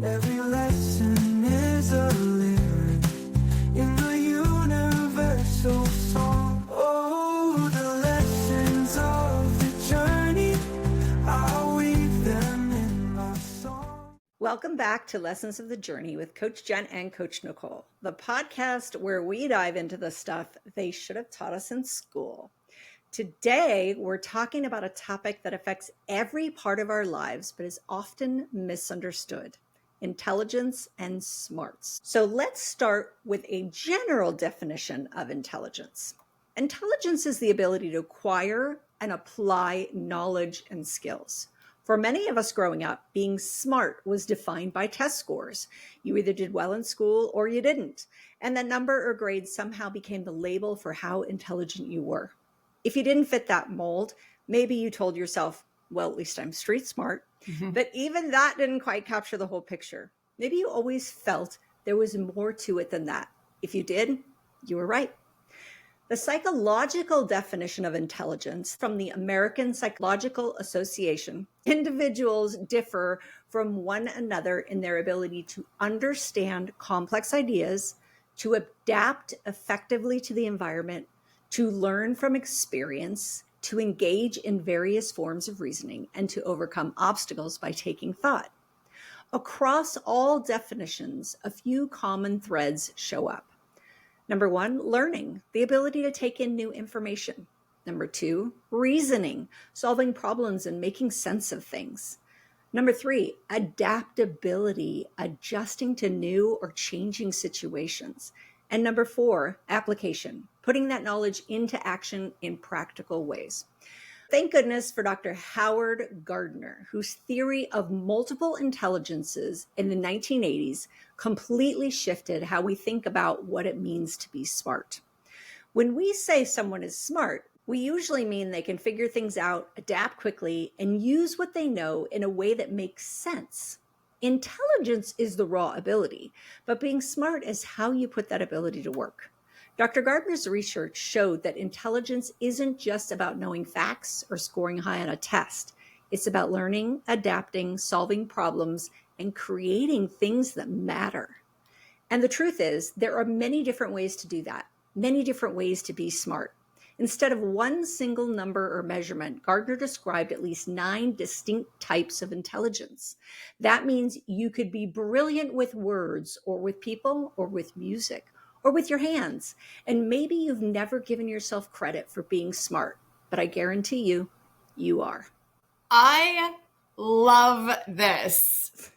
Every lesson is a lyric in the universal song. Oh, the lessons of the journey, I'll weave them in my song. Welcome back to Lessons of the Journey with Coach Jen and Coach Nicole, the podcast where we dive into the stuff they should have taught us in school. Today, we're talking about a topic that affects every part of our lives, but is often misunderstood: intelligence and smarts. So let's start with a general definition of intelligence. Intelligence is the ability to acquire and apply knowledge and skills. For many of us growing up, being smart was defined by test scores. You either did well in school or you didn't. And that number or grade somehow became the label for how intelligent you were. If you didn't fit that mold, maybe you told yourself, well, at least I'm street smart. But even that didn't quite capture the whole picture. Maybe you always felt there was more to it than that. If you did, you were right. The psychological definition of intelligence from the American Psychological Association: individuals differ from one another in their ability to understand complex ideas, to adapt effectively to the environment, to learn from experience, to engage in various forms of reasoning, and to overcome obstacles by taking thought. Across all definitions, a few common threads show up. Number one, learning, the ability to take in new information. Number two, reasoning, solving problems and making sense of things. Number three, adaptability, adjusting to new or changing situations. And number four, application, putting that knowledge into action in practical ways. Thank goodness for Dr. Howard Gardner, whose theory of multiple intelligences in the 1980s completely shifted how we think about what it means to be smart. When we say someone is smart, we usually mean they can figure things out, adapt quickly, and use what they know in a way that makes sense. Intelligence is the raw ability, but being smart is how you put that ability to work. Dr. Gardner's research showed that intelligence isn't just about knowing facts or scoring high on a test. It's about learning, adapting, solving problems, and creating things that matter. And the truth is, there are many different ways to do that, many different ways to be smart. Instead of one single number or measurement, Gardner described at least 9 distinct types of intelligence. That means you could be brilliant with words, or with people, or with music, or with your hands. And maybe you've never given yourself credit for being smart, but I guarantee you, you are. I love this.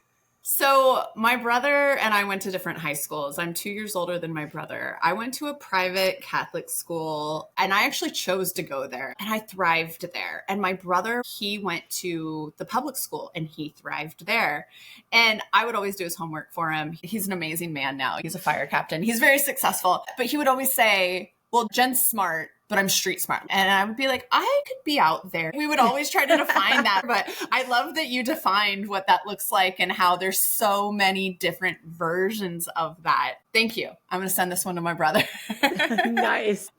So my brother and I went to different high schools. I'm 2 years older than my brother. I went to a private Catholic school, and I actually chose to go there, and I thrived there. And my brother, he went to the public school, and he thrived there. And I would always do his homework for him. He's an amazing man now. He's a fire captain. He's very successful. But he would always say, well, Jen's smart, but I'm street smart. And I would be like, I could be out there. We would always try to define that. But I love that you defined what that looks like and how there's so many different versions of that. Thank you. I'm going to send this one to my brother. Nice.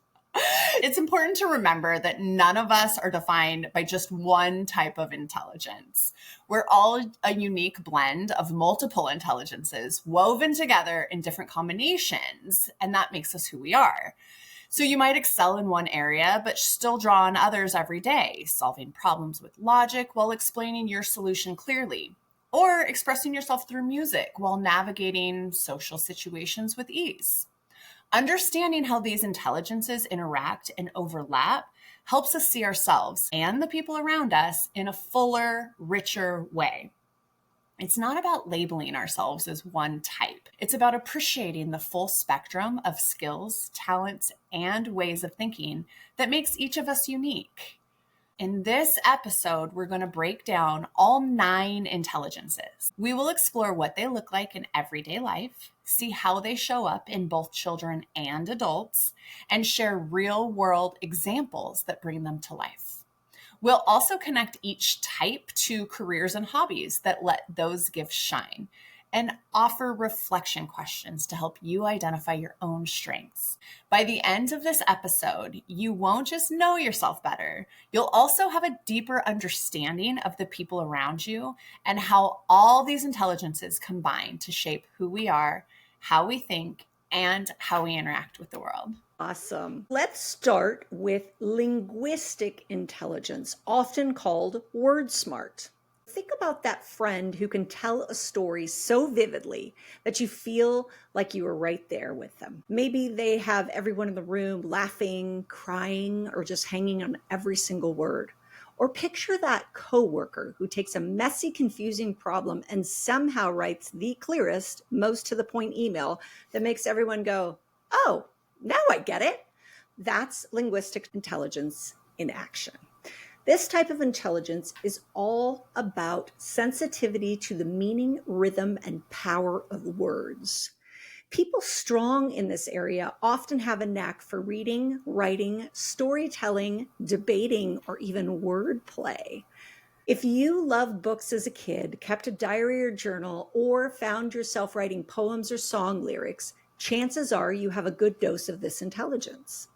It's important to remember that none of us are defined by just one type of intelligence. We're all a unique blend of multiple intelligences woven together in different combinations, and that makes us who we are. So you might excel in one area, but still draw on others every day, solving problems with logic while explaining your solution clearly, or expressing yourself through music while navigating social situations with ease. Understanding how these intelligences interact and overlap helps us see ourselves and the people around us in a fuller, richer way. It's not about labeling ourselves as one type. It's about appreciating the full spectrum of skills, talents, and ways of thinking that makes each of us unique. In this episode, we're going to break down all 9 intelligences. We will explore what they look like in everyday life, see how they show up in both children and adults, and share real-world examples that bring them to life. We'll also connect each type to careers and hobbies that let those gifts shine. and offer reflection questions to help you identify your own strengths. By the end of this episode, you won't just know yourself better, you'll also have a deeper understanding of the people around you and how all these intelligences combine to shape who we are, how we think, and how we interact with the world. Awesome. Let's start with linguistic intelligence, often called word smart. Think about that friend who can tell a story so vividly that you feel like you were right there with them. Maybe they have everyone in the room laughing, crying, or just hanging on every single word. Or picture that coworker who takes a messy, confusing problem and somehow writes the clearest, most to the point email that makes everyone go, "Oh, now I get it." That's linguistic intelligence in action. This type of intelligence is all about sensitivity to the meaning, rhythm, and power of words. People strong in this area often have a knack for reading, writing, storytelling, debating, or even wordplay. If you loved books as a kid, kept a diary or journal, or found yourself writing poems or song lyrics, chances are you have a good dose of this intelligence.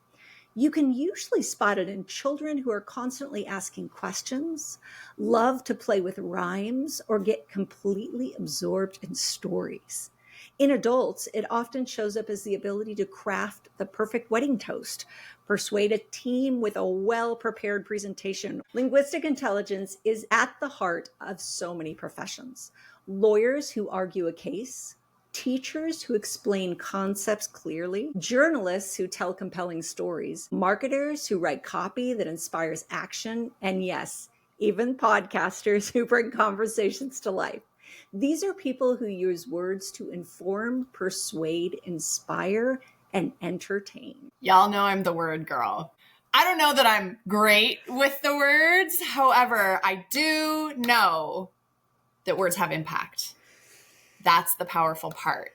You can usually spot it in children who are constantly asking questions, love to play with rhymes, or get completely absorbed in stories. In adults, it often shows up as the ability to craft the perfect wedding toast, persuade a team with a well-prepared presentation. Linguistic intelligence is at the heart of so many professions. Lawyers who argue a case, teachers who explain concepts clearly, journalists who tell compelling stories, marketers who write copy that inspires action, and yes, even podcasters who bring conversations to life. These are people who use words to inform, persuade, inspire, and entertain. Y'all know I'm the word girl. I don't know that I'm great with the words. However, I do know that words have impact. That's the powerful part.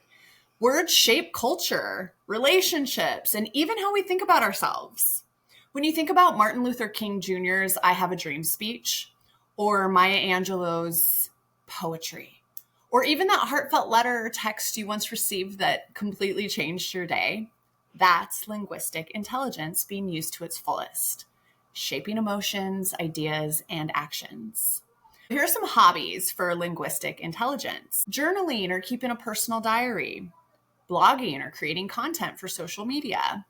Words shape culture, relationships, and even how we think about ourselves. When you think about Martin Luther King Jr.'s I Have a Dream speech, or Maya Angelou's poetry, or even that heartfelt letter or text you once received that completely changed your day, that's linguistic intelligence being used to its fullest, shaping emotions, ideas, and actions. Here are some hobbies for linguistic intelligence: journaling or keeping a personal diary, blogging or creating content for social media,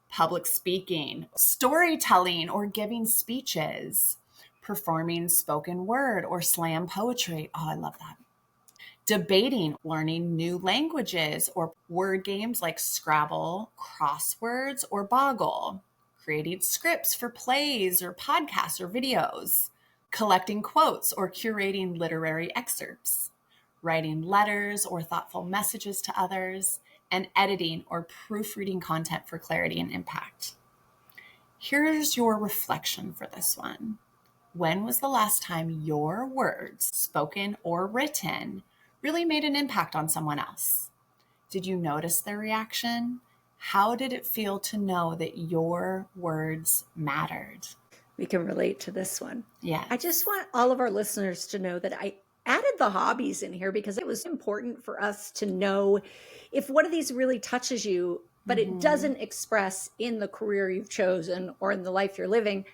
public speaking, storytelling or giving speeches, performing spoken word or slam poetry. Oh, I love that. Debating, learning new languages or word games like Scrabble, crosswords, or Boggle, creating scripts for plays or podcasts or videos, collecting quotes or curating literary excerpts, writing letters or thoughtful messages to others, and editing or proofreading content for clarity and impact. Here's your reflection for this one. When was the last time your words, spoken or written, really made an impact on someone else? Did you notice their reaction? How did it feel to know that your words mattered? We can relate to this one. Yeah. I just want all of our listeners to know that I added the hobbies in here because it was important for us to know if one of these really touches you, but it doesn't express in the career you've chosen or in the life you're living,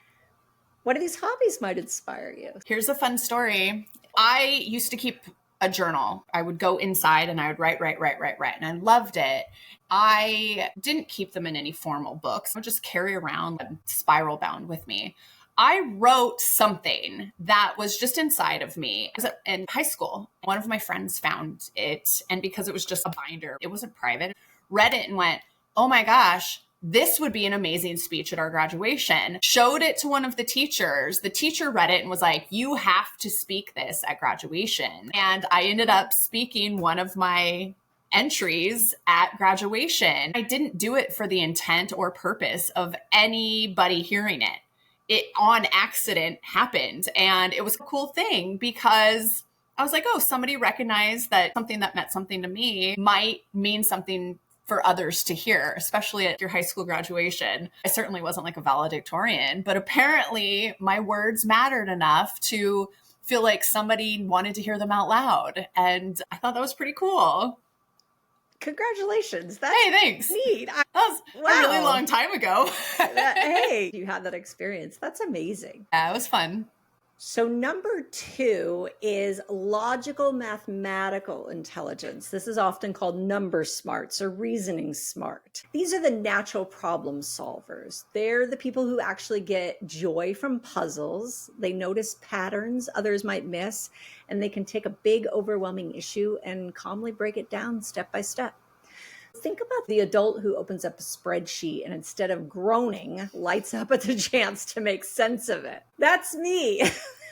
what of these hobbies might inspire you. Here's a fun story. I used to keep a journal. I would go inside and I would write, and I loved it. I didn't keep them in any formal books. I would just carry around spiral bound with me. I wrote something that was just inside of me. I was in high school. One of my friends found it, and because it was just a binder, it wasn't private, read it and went, "Oh my gosh, this would be an amazing speech at our graduation." Showed it to one of the teachers. The teacher read it and was like, "You have to speak this at graduation." And I ended up speaking one of my entries at graduation. I didn't do it for the intent or purpose of anybody hearing it. It on accident happened. And it was a cool thing because I was like, oh, somebody recognized that something that meant something to me might mean something for others to hear, especially at your high school graduation. I certainly wasn't like a valedictorian, but apparently my words mattered enough to feel like somebody wanted to hear them out loud. And I thought that was pretty cool. Congratulations. That's Hey, thanks. neat. That was a really long time ago. Hey, you had that experience. That's amazing. Yeah, it was fun. So number 2 is logical mathematical intelligence. This is often called number smarts or reasoning smart. These are the natural problem solvers. They're the people who actually get joy from puzzles. They notice patterns others might miss, and they can take a big, overwhelming issue and calmly break it down step by step. Think about the adult who opens up a spreadsheet and instead of groaning, lights up at the chance to make sense of it. That's me.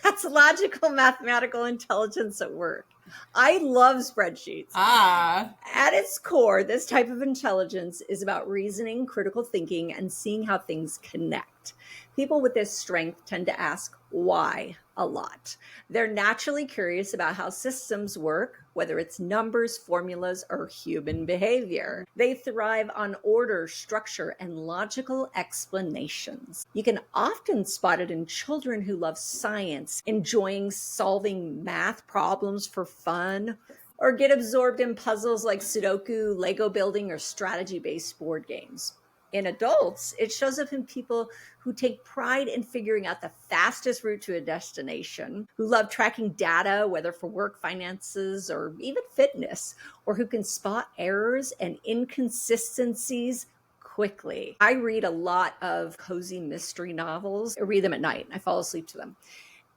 That's logical mathematical intelligence at work. I love spreadsheets. At its core, this type of intelligence is about reasoning, critical thinking, and seeing how things connect. People with this strength tend to ask why a lot. They're naturally curious about how systems work, whether it's numbers, formulas, or human behavior. They thrive on order, structure, and logical explanations. You can often spot it in children who love science, enjoying solving math problems for fun, or get absorbed in puzzles like Sudoku, Lego building, or strategy-based board games. In adults, it shows up in people who take pride in figuring out the fastest route to a destination, who love tracking data, whether for work, finances, or even fitness, or who can spot errors and inconsistencies quickly. I read a lot of cozy mystery novels. I read them at night. I fall asleep to them.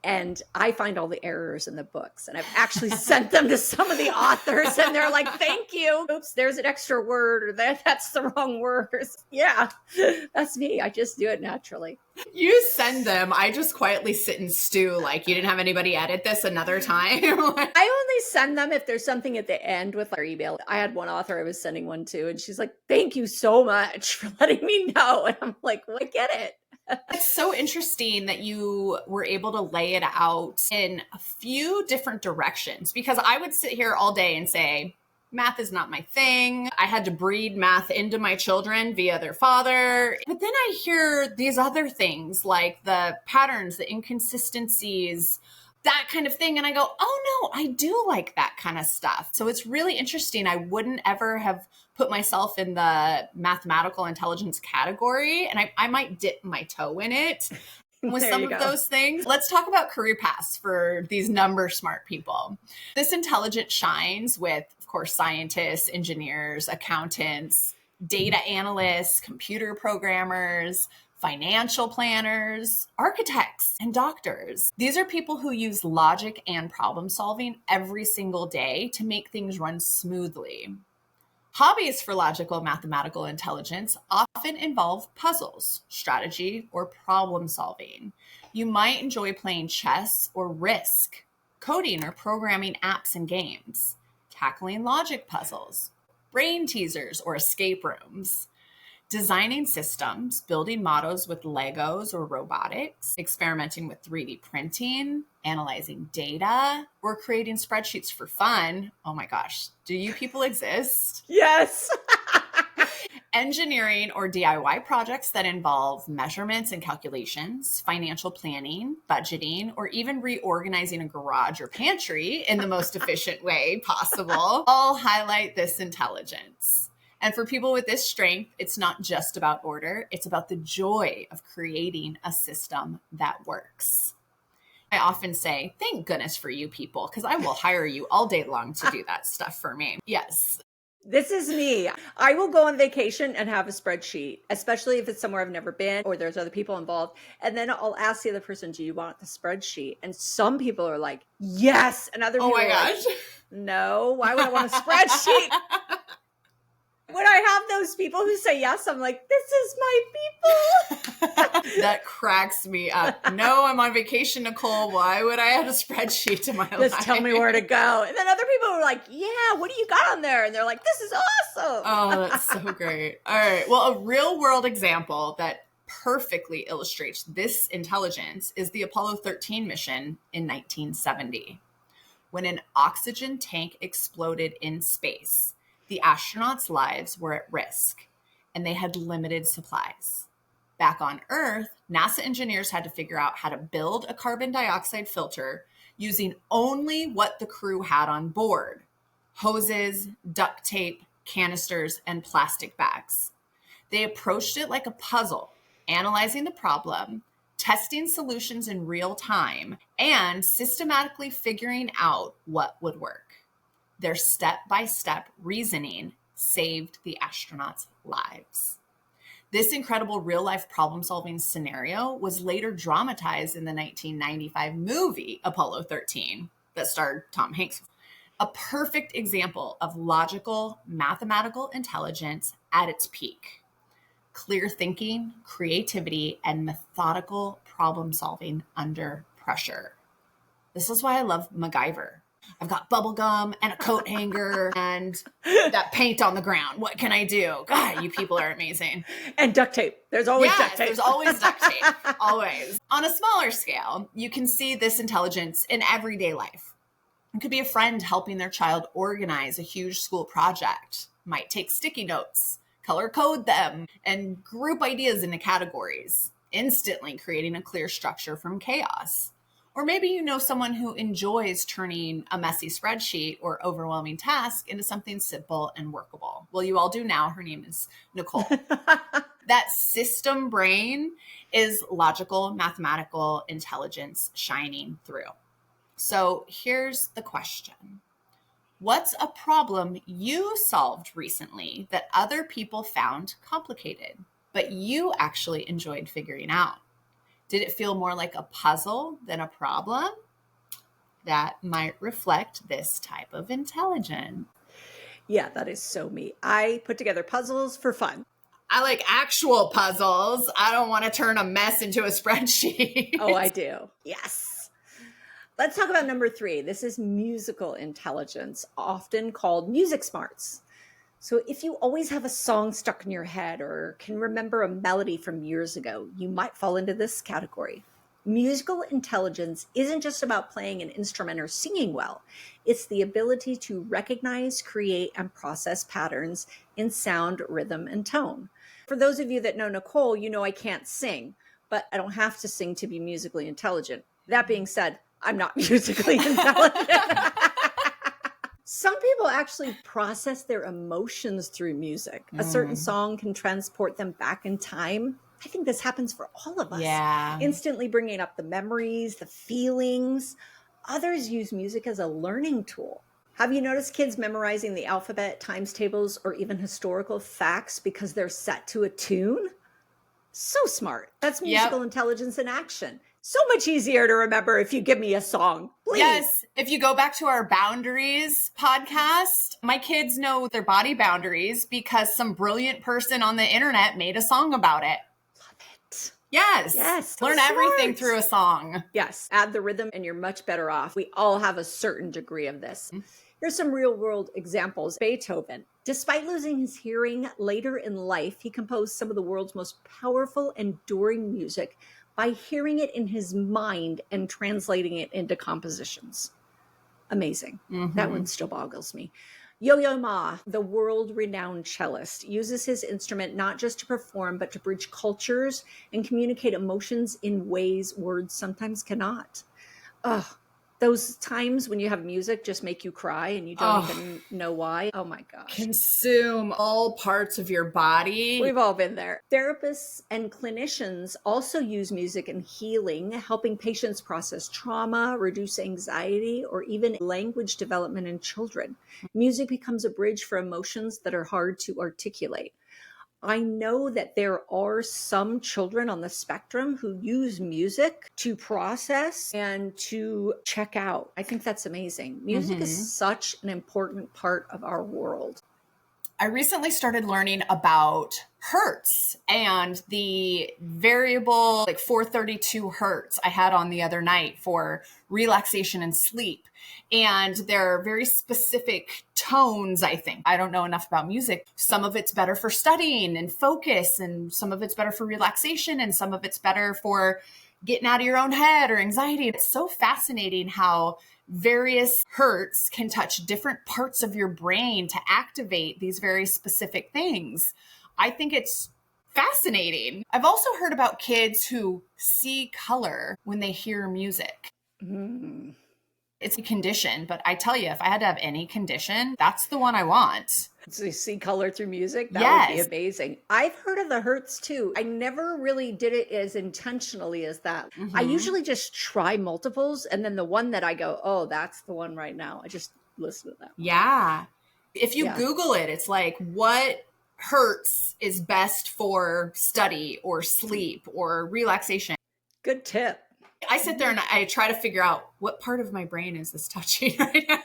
And I find all the errors in the books, and I've actually sent them to some of the authors, and they're like, thank you. Oops, there's an extra word, or that's the wrong word. Yeah, that's me. I just do it naturally. You send them. I just quietly sit and stew like you didn't have anybody edit this another time. I only send them if there's something at the end with their email. I had one author I was sending one to, and she's like, thank you so much for letting me know. And I'm like, well, I get it. It's so interesting that you were able to lay it out in a few different directions, because I would sit here all day and say, math is not my thing. I had to breed math into my children via their father. But then I hear these other things like the patterns, the inconsistencies, that kind of thing. And I go, oh no, I do like that kind of stuff. So it's really interesting. I wouldn't ever have put myself in the mathematical intelligence category, and I might dip my toe in it with some of those things. Let's talk about career paths for these number smart people. This intelligence shines with, of course, scientists, engineers, accountants, data analysts, computer programmers, financial planners, architects, and doctors. These are people who use logic and problem solving every single day to make things run smoothly. Hobbies for logical mathematical intelligence often involve puzzles, strategy, or problem solving. You might enjoy playing chess or Risk, coding or programming apps and games, tackling logic puzzles, brain teasers or escape rooms, designing systems, building models with Legos or robotics, experimenting with 3D printing, analyzing data, or creating spreadsheets for fun. Oh my gosh, do you people exist? Yes. Engineering or DIY projects that involve measurements and calculations, financial planning, budgeting, or even reorganizing a garage or pantry in the most efficient way possible all highlight this intelligence. And for people with this strength, it's not just about order, it's about the joy of creating a system that works. I often say, thank goodness for you people, because I will hire you all day long to do that stuff for me. Yes. This is me. I will go on vacation and have a spreadsheet, especially if it's somewhere I've never been or there's other people involved. And then I'll ask the other person, do you want the spreadsheet? And some people are like, yes. And other people are like, no, why would I want a spreadsheet? When I have those people who say yes, I'm like, this is my people. That cracks me up. No, I'm on vacation, Nicole. Why would I add a spreadsheet to my life? Just tell me where to go. And then other people are like, yeah, what do you got on there? And they're like, this is awesome. Oh, that's so great. All right. Well, a real world example that perfectly illustrates this intelligence is the Apollo 13 mission in 1970. When an oxygen tank exploded in space, the astronauts' lives were at risk, and they had limited supplies. Back on Earth, NASA engineers had to figure out how to build a carbon dioxide filter using only what the crew had on board: hoses, duct tape, canisters, and plastic bags. They approached it like a puzzle, analyzing the problem, testing solutions in real time, and systematically figuring out what would work. Their step-by-step reasoning saved the astronauts' lives. This incredible real-life problem-solving scenario was later dramatized in the 1995 movie Apollo 13 that starred Tom Hanks. A perfect example of logical, mathematical intelligence at its peak. Clear thinking, creativity, and methodical problem-solving under pressure. This is why I love MacGyver. I've got bubble gum and a coat hanger and that paint on the ground. What can I do? God, you people are amazing. And duct tape. There's always duct tape. There's always duct tape. Always. On a smaller scale, you can see this intelligence in everyday life. It could be a friend helping their child organize a huge school project. Might take sticky notes, color code them, and group ideas into categories, instantly creating a clear structure from chaos. Or maybe you know someone who enjoys turning a messy spreadsheet or overwhelming task into something simple and workable. Well, you all do now. Her name is Nicole. That system brain is logical, mathematical intelligence shining through. So here's the question. What's a problem you solved recently that other people found complicated, but you actually enjoyed figuring out? Did it feel more like a puzzle than a problem? That might reflect this type of intelligence. Yeah, that is so me. I put together puzzles for fun. I like actual puzzles. I don't want to turn a mess into a spreadsheet. Oh, I do. Yes. Let's talk about number 3. This is musical intelligence, often called music smarts. So if you always have a song stuck in your head or can remember a melody from years ago, you might fall into this category. Musical intelligence isn't just about playing an instrument or singing well. It's the ability to recognize, create, and process patterns in sound, rhythm, and tone. For those of you that know Nicole, you know I can't sing, but I don't have to sing to be musically intelligent. That being said, I'm not musically intelligent. Some people actually process their emotions through music. A certain song can transport them back in time. I think this happens for all of us. Yeah. Instantly bringing up the memories, the feelings. Others use music as a learning tool. Have you noticed kids memorizing the alphabet, times tables, or even historical facts because they're set to a tune? So smart. That's musical intelligence in action. So much easier to remember if you give me a song. Please. Yes. If you go back to our boundaries podcast, my kids know their body boundaries because some brilliant person on the internet made a song about it. Love it. Yes. Yes. So Learn everything through a song. Yes. Add the rhythm and you're much better off. We all have a certain degree of this. Here's some real world examples. Beethoven. Despite losing his hearing later in life, he composed some of the world's most powerful, enduring music by hearing it in his mind and translating it into compositions. Amazing. That one still boggles me. Yo-Yo Ma, the world-renowned cellist, uses his instrument not just to perform, but to bridge cultures and communicate emotions in ways words sometimes cannot. Those times when you have music just make you cry and you don't even know why. Oh my gosh. Consume all parts of your body. We've all been there. Therapists and clinicians also use music in healing, helping patients process trauma, reduce anxiety, or even language development in children. Music becomes a bridge for emotions that are hard to articulate. I know that there are some children on the spectrum who use music to process and to check out. I think that's amazing. Music is such an important part of our world. I recently started learning about hertz and the variable 432 hertz I had on the other night for relaxation and sleep. And there are very specific tones, I think. I don't know enough about music. Some of it's better for studying and focus, and some of it's better for relaxation, and some of it's better for getting out of your own head or anxiety. It's so fascinating how various hertz can touch different parts of your brain to activate these very specific things. I think it's fascinating. I've also heard about kids who see color when they hear music. It's a condition, but I tell you, if I had to have any condition, that's the one I want. To see color through music, that would be Yes. amazing. I've heard of the Hertz too. I never really did it as intentionally as that. I Mhm. usually just try multiples, and then the one that I go, oh, that's the one right now, I just listen to that one. Yeah. If you Yeah. Google it, it's like, what hertz is best for study or sleep or relaxation? Good tip. I sit there and I try to figure out what part of my brain is this touching right now.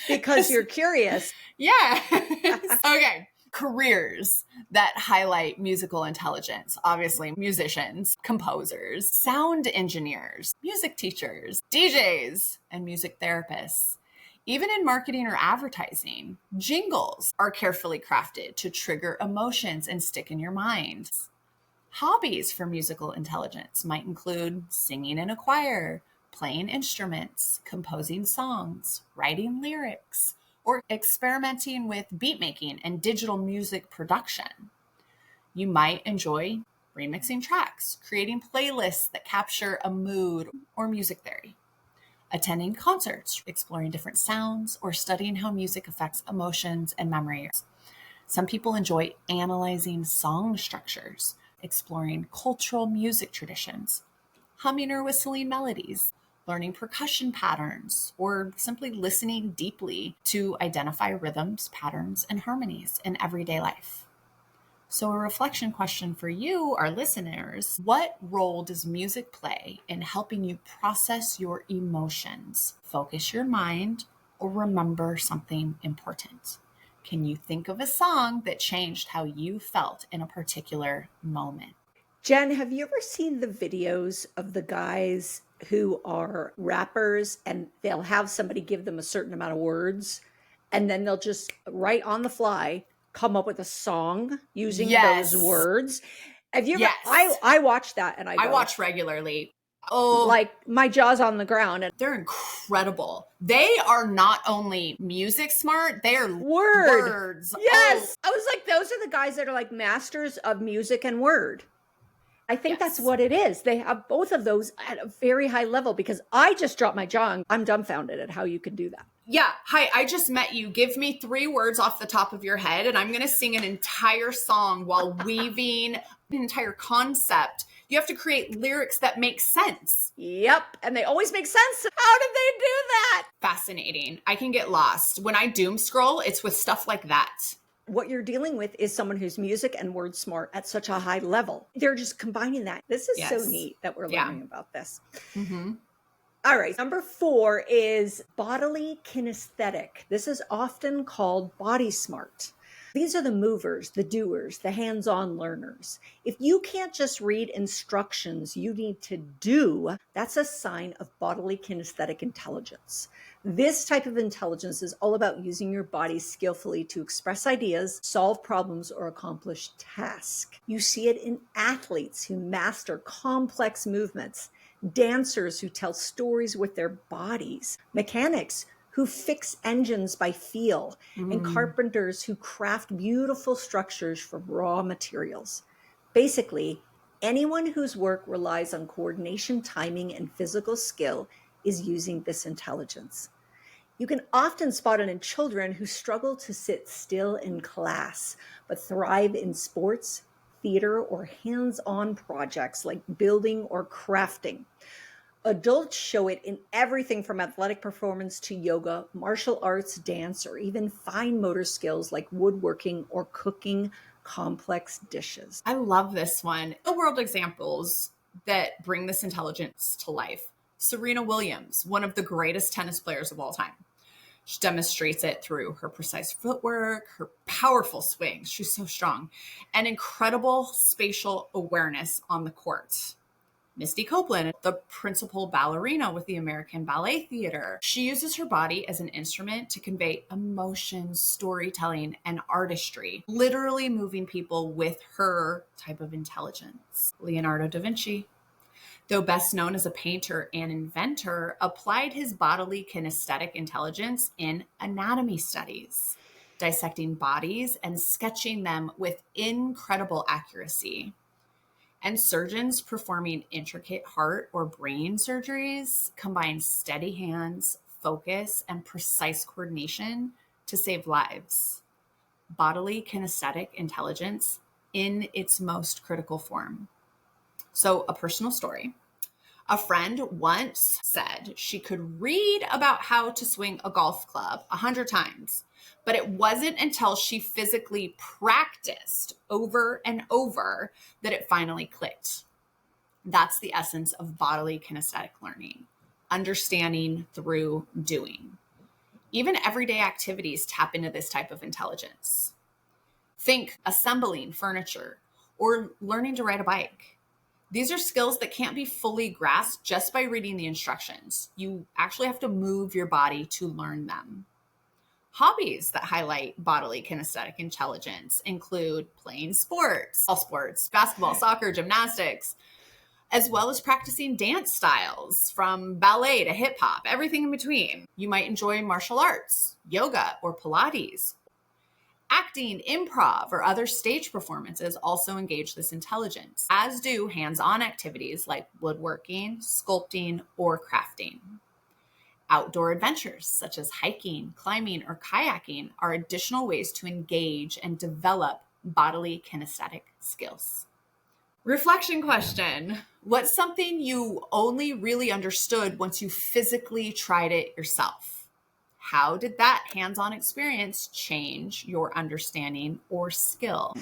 Because you're curious. Yeah. Okay. Careers that highlight musical intelligence. Obviously, musicians, composers, sound engineers, music teachers, DJs, and music therapists. Even in marketing or advertising, jingles are carefully crafted to trigger emotions and stick in your mind. Hobbies for musical intelligence might include singing in a choir, playing instruments, composing songs, writing lyrics, or experimenting with beat making and digital music production. You might enjoy remixing tracks, creating playlists that capture a mood, or music theory. Attending concerts, exploring different sounds, or studying how music affects emotions and memories. Some people enjoy analyzing song structures, exploring cultural music traditions, humming or whistling melodies, learning percussion patterns, or simply listening deeply to identify rhythms, patterns, and harmonies in everyday life. So a reflection question for you, our listeners: what role does music play in helping you process your emotions, focus your mind, or remember something important? Can you think of a song that changed how you felt in a particular moment? Jen, have you ever seen the videos of the guys who are rappers and they'll have somebody give them a certain amount of words and then they'll just right on the fly come up with a song using Yes. those words? Have you ever? Yes. I watch that and I go, watch regularly. Oh, like my jaw's on the ground. And they're incredible. They are not only music smart, they are words. Yes. I was like, those are the guys that are like masters of music and word. I think that's Yes. what it is. They have both of those at a very high level because I just dropped my jaw and I'm dumbfounded at how you can do that. Yeah. Hi, I just met you. Give me 3 words off the top of your head, and I'm going to sing an entire song while weaving an entire concept. You have to create lyrics that make sense. Yep. And they always make sense. How did they do that? Fascinating. I can get lost. When I doom scroll, it's with stuff like that. What you're dealing with is someone who's music and word smart at such a high level. They're just combining that. This is so neat that we're learning about this. Mm-hmm. All right. Number 4 is bodily kinesthetic. This is often called body smart. These are the movers, the doers, the hands-on learners. If you can't just read instructions you need to do, that's a sign of bodily kinesthetic intelligence. This type of intelligence is all about using your body skillfully to express ideas, solve problems, or accomplish tasks. You see it in athletes who master complex movements, dancers who tell stories with their bodies, mechanics who fix engines by feel, and carpenters who craft beautiful structures from raw materials. Basically, anyone whose work relies on coordination, timing, and physical skill is using this intelligence. You can often spot it in children who struggle to sit still in class, but thrive in sports, theater, or hands-on projects like building or crafting. Adults show it in everything from athletic performance to yoga, martial arts, dance, or even fine motor skills like woodworking or cooking complex dishes. I love this one. The world examples that bring this intelligence to life. Serena Williams, one of the greatest tennis players of all time. She demonstrates it through her precise footwork, her powerful swings. She's so strong, and incredible spatial awareness on the court. Misty Copeland, the principal ballerina with the American Ballet Theater. She uses her body as an instrument to convey emotion, storytelling, and artistry, literally moving people with her type of intelligence. Leonardo da Vinci, though best known as a painter and inventor, applied his bodily kinesthetic intelligence in anatomy studies, dissecting bodies and sketching them with incredible accuracy. And surgeons performing intricate heart or brain surgeries combine steady hands, focus, and precise coordination to save lives. Bodily kinesthetic intelligence in its most critical form. So, a personal story. A friend once said she could read about how to swing a golf club 100 times, but it wasn't until she physically practiced over and over that it finally clicked. That's the essence of bodily kinesthetic learning, understanding through doing. Even everyday activities tap into this type of intelligence. Think assembling furniture or learning to ride a bike. These are skills that can't be fully grasped just by reading the instructions. You actually have to move your body to learn them. Hobbies that highlight bodily kinesthetic intelligence include playing sports, all sports, basketball, soccer, gymnastics, as well as practicing dance styles from ballet to hip hop, everything in between. You might enjoy martial arts, yoga, or Pilates. Acting, improv, or other stage performances also engage this intelligence, as do hands-on activities like woodworking, sculpting, or crafting. Outdoor adventures such as hiking, climbing, or kayaking are additional ways to engage and develop bodily kinesthetic skills. Reflection question. What's something you only really understood once you physically tried it yourself? How did that hands-on experience change your understanding or skill?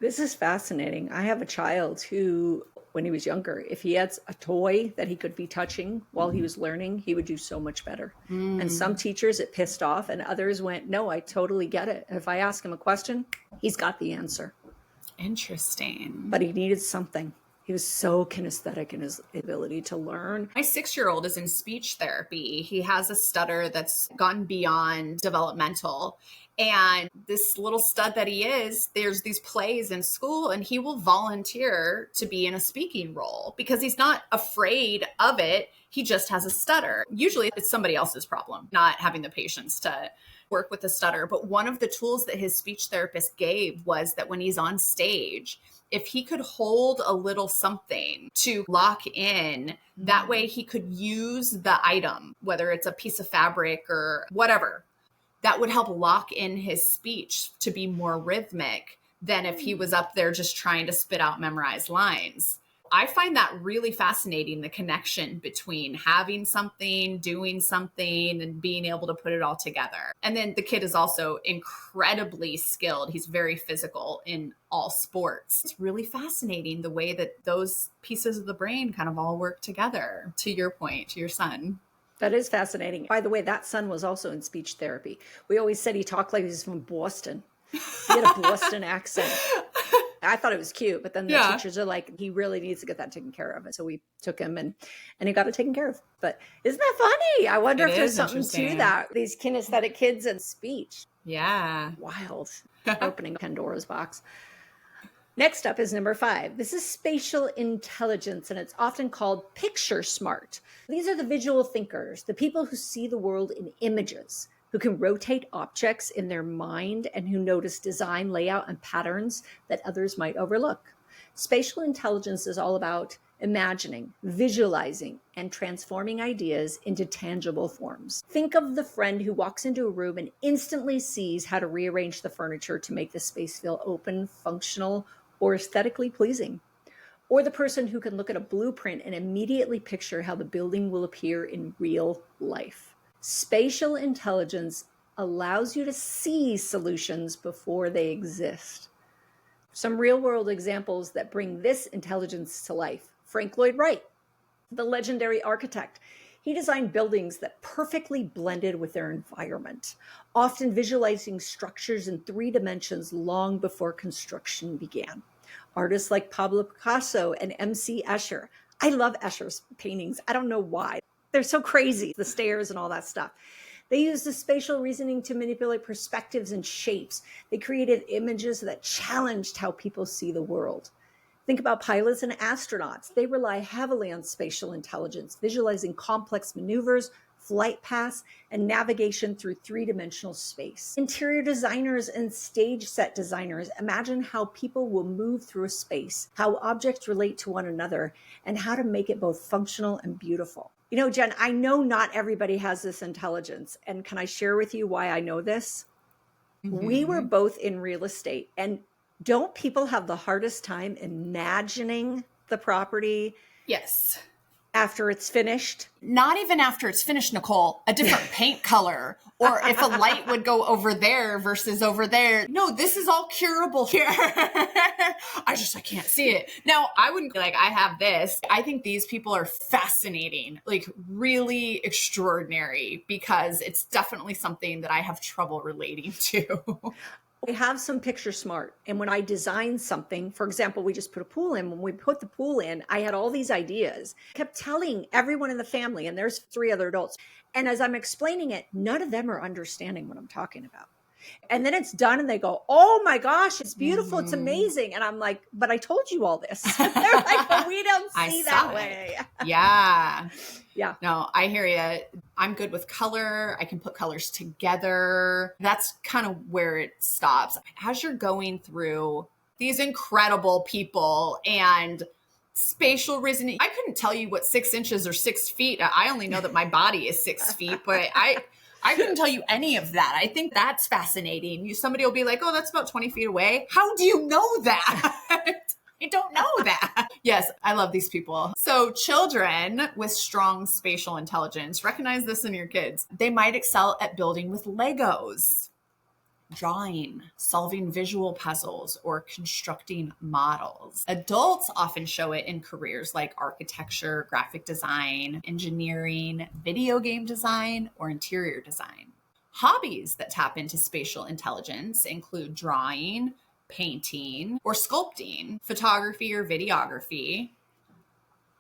This is fascinating. I have a child who, when he was younger, if he had a toy that he could be touching while he was learning, he would do so much better. And some teachers it pissed off, and others went, no, I totally get it. If I ask him a question, he's got the answer. Interesting. But he needed something. He was so kinesthetic in his ability to learn. My 6-year-old is in speech therapy. He has a stutter that's gone beyond developmental. And this little stud that he is, there's these plays in school, and he will volunteer to be in a speaking role because he's not afraid of it. He just has a stutter. Usually it's somebody else's problem, not having the patience to work with the stutter. But one of the tools that his speech therapist gave was that when he's on stage, if he could hold a little something to lock in, that way he could use the item, whether it's a piece of fabric or whatever, that would help lock in his speech to be more rhythmic than if he was up there just trying to spit out memorized lines. I find that really fascinating, the connection between having something, doing something, and being able to put it all together. And then the kid is also incredibly skilled. He's very physical in all sports. It's really fascinating the way that those pieces of the brain kind of all work together, to your point, to your son. That is fascinating. By the way, that son was also in speech therapy. We always said he talked like he was from Boston. He had a Boston accent. I thought it was cute, but then the teachers are like, he really needs to get that taken care of. And so we took him and he got it taken care of. But isn't that funny? I wonder if there's something to that. These kinesthetic kids and speech. Yeah. Wild. Opening Pandora's box. Next up is number 5. This is spatial intelligence, and it's often called picture smart. These are the visual thinkers, the people who see the world in images, who can rotate objects in their mind and who notice design, layout, and patterns that others might overlook. Spatial intelligence is all about imagining, visualizing, and transforming ideas into tangible forms. Think of the friend who walks into a room and instantly sees how to rearrange the furniture to make the space feel open, functional, or aesthetically pleasing. Or the person who can look at a blueprint and immediately picture how the building will appear in real life. Spatial intelligence allows you to see solutions before they exist. Some real-world examples that bring this intelligence to life. Frank Lloyd Wright, the legendary architect. He designed buildings that perfectly blended with their environment, often visualizing structures in 3 dimensions long before construction began. Artists like Pablo Picasso and M.C. Escher. I love Escher's paintings. I don't know why. They're so crazy, the stairs and all that stuff. They used the spatial reasoning to manipulate perspectives and shapes. They created images that challenged how people see the world. Think about pilots and astronauts. They rely heavily on spatial intelligence, visualizing complex maneuvers, flight paths, and navigation through three-dimensional space. Interior designers and stage set designers imagine how people will move through a space, how objects relate to one another, and how to make it both functional and beautiful. You know, Jen, I know not everybody has this intelligence. And can I share with you why I know this? We were both in real estate. And don't people have the hardest time imagining the property Yes. after it's finished? Not even after it's finished, Nicole, a different paint color, or if a light would go over there versus over there. No, this is all curable here. I can't see it. Now, I wouldn't be like, I have this. I think these people are fascinating, like really extraordinary, because it's definitely something that I have trouble relating to. I have some picture smart. And when I design something, for example, we just put a pool in. When we put the pool in, I had all these ideas, kept telling everyone in the family, and there's 3 other adults. And as I'm explaining it, none of them are understanding what I'm talking about. And then it's done and they go, oh my gosh, it's beautiful. It's amazing. And I'm like, but I told you all this. They're like, but we don't see that way. Yeah. Yeah. No, I hear you. I'm good with color. I can put colors together. That's kind of where it stops. As you're going through these incredible people and spatial reasoning, I couldn't tell you what 6 inches or 6 feet. I only know that my body is 6 feet, but I couldn't tell you any of that. I think that's fascinating. Somebody will be like, oh, that's about 20 feet away. How do you know that? I don't know that. Yes, I love these people. So children with strong spatial intelligence, recognize this in your kids. They might excel at building with Legos, drawing, solving visual puzzles, or constructing models. Adults often show it in careers like architecture, graphic design, engineering, video game design, or interior design. Hobbies that tap into spatial intelligence include drawing, painting, or sculpting, photography or videography,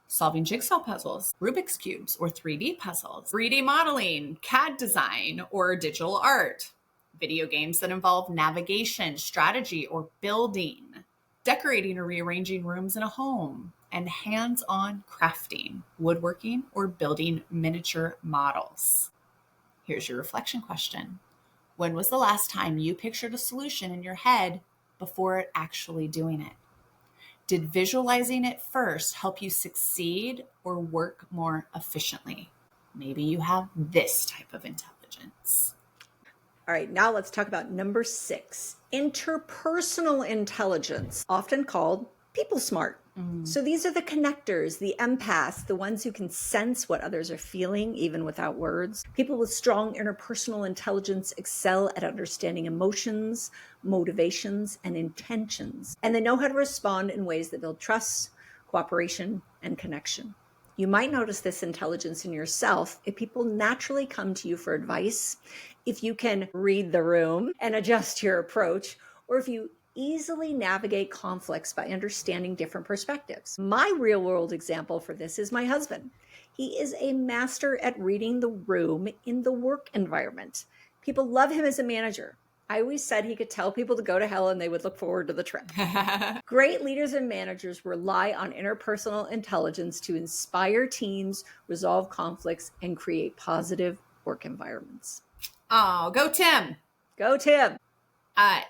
solving jigsaw puzzles, Rubik's Cubes or 3D puzzles, 3D modeling, CAD design, or digital art, video games that involve navigation, strategy, or building, decorating or rearranging rooms in a home, and hands-on crafting, woodworking, or building miniature models. Here's your reflection question. When was the last time you pictured a solution in your head before it actually doing it? Did visualizing it first help you succeed or work more efficiently? Maybe you have this type of intelligence. All right, now let's talk about number 6, interpersonal intelligence, often called people smart. So these are the connectors, the empaths, the ones who can sense what others are feeling, even without words. People with strong interpersonal intelligence excel at understanding emotions, motivations, and intentions. And they know how to respond in ways that build trust, cooperation, and connection. You might notice this intelligence in yourself if people naturally come to you for advice, if you can read the room and adjust your approach, or if you easily navigate conflicts by understanding different perspectives. My real world example for this is my husband. He is a master at reading the room in the work environment. People love him as a manager. I always said he could tell people to go to hell and they would look forward to the trip. Great leaders and managers rely on interpersonal intelligence to inspire teams, resolve conflicts, and create positive work environments. Oh, go Tim. Go Tim.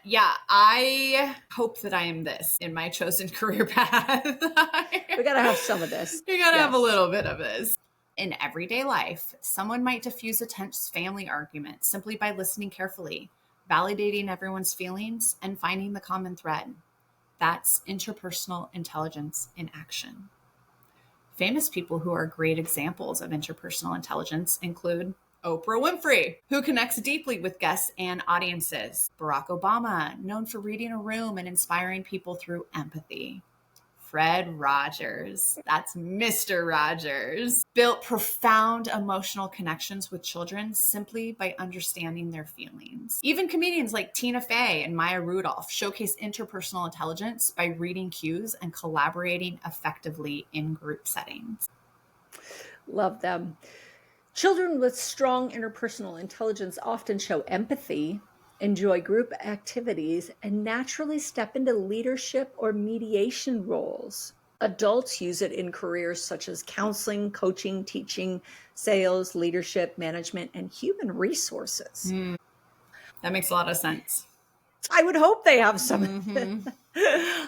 Yeah, I hope that I am this in my chosen career path. We got to have some of this. You got to have a little bit of this. In everyday life, someone might diffuse a tense family argument simply by listening carefully, validating everyone's feelings, and finding the common thread. That's interpersonal intelligence in action. Famous people who are great examples of interpersonal intelligence include Oprah Winfrey, who connects deeply with guests and audiences. Barack Obama, known for reading a room and inspiring people through empathy. Fred Rogers, that's Mr. Rogers, built profound emotional connections with children simply by understanding their feelings. Even comedians like Tina Fey and Maya Rudolph showcase interpersonal intelligence by reading cues and collaborating effectively in group settings. Love them. Children with strong interpersonal intelligence often show empathy, enjoy group activities, and naturally step into leadership or mediation roles. Adults use it in careers such as counseling, coaching, teaching, sales, leadership, management, and human resources. That makes a lot of sense. I would hope they have some.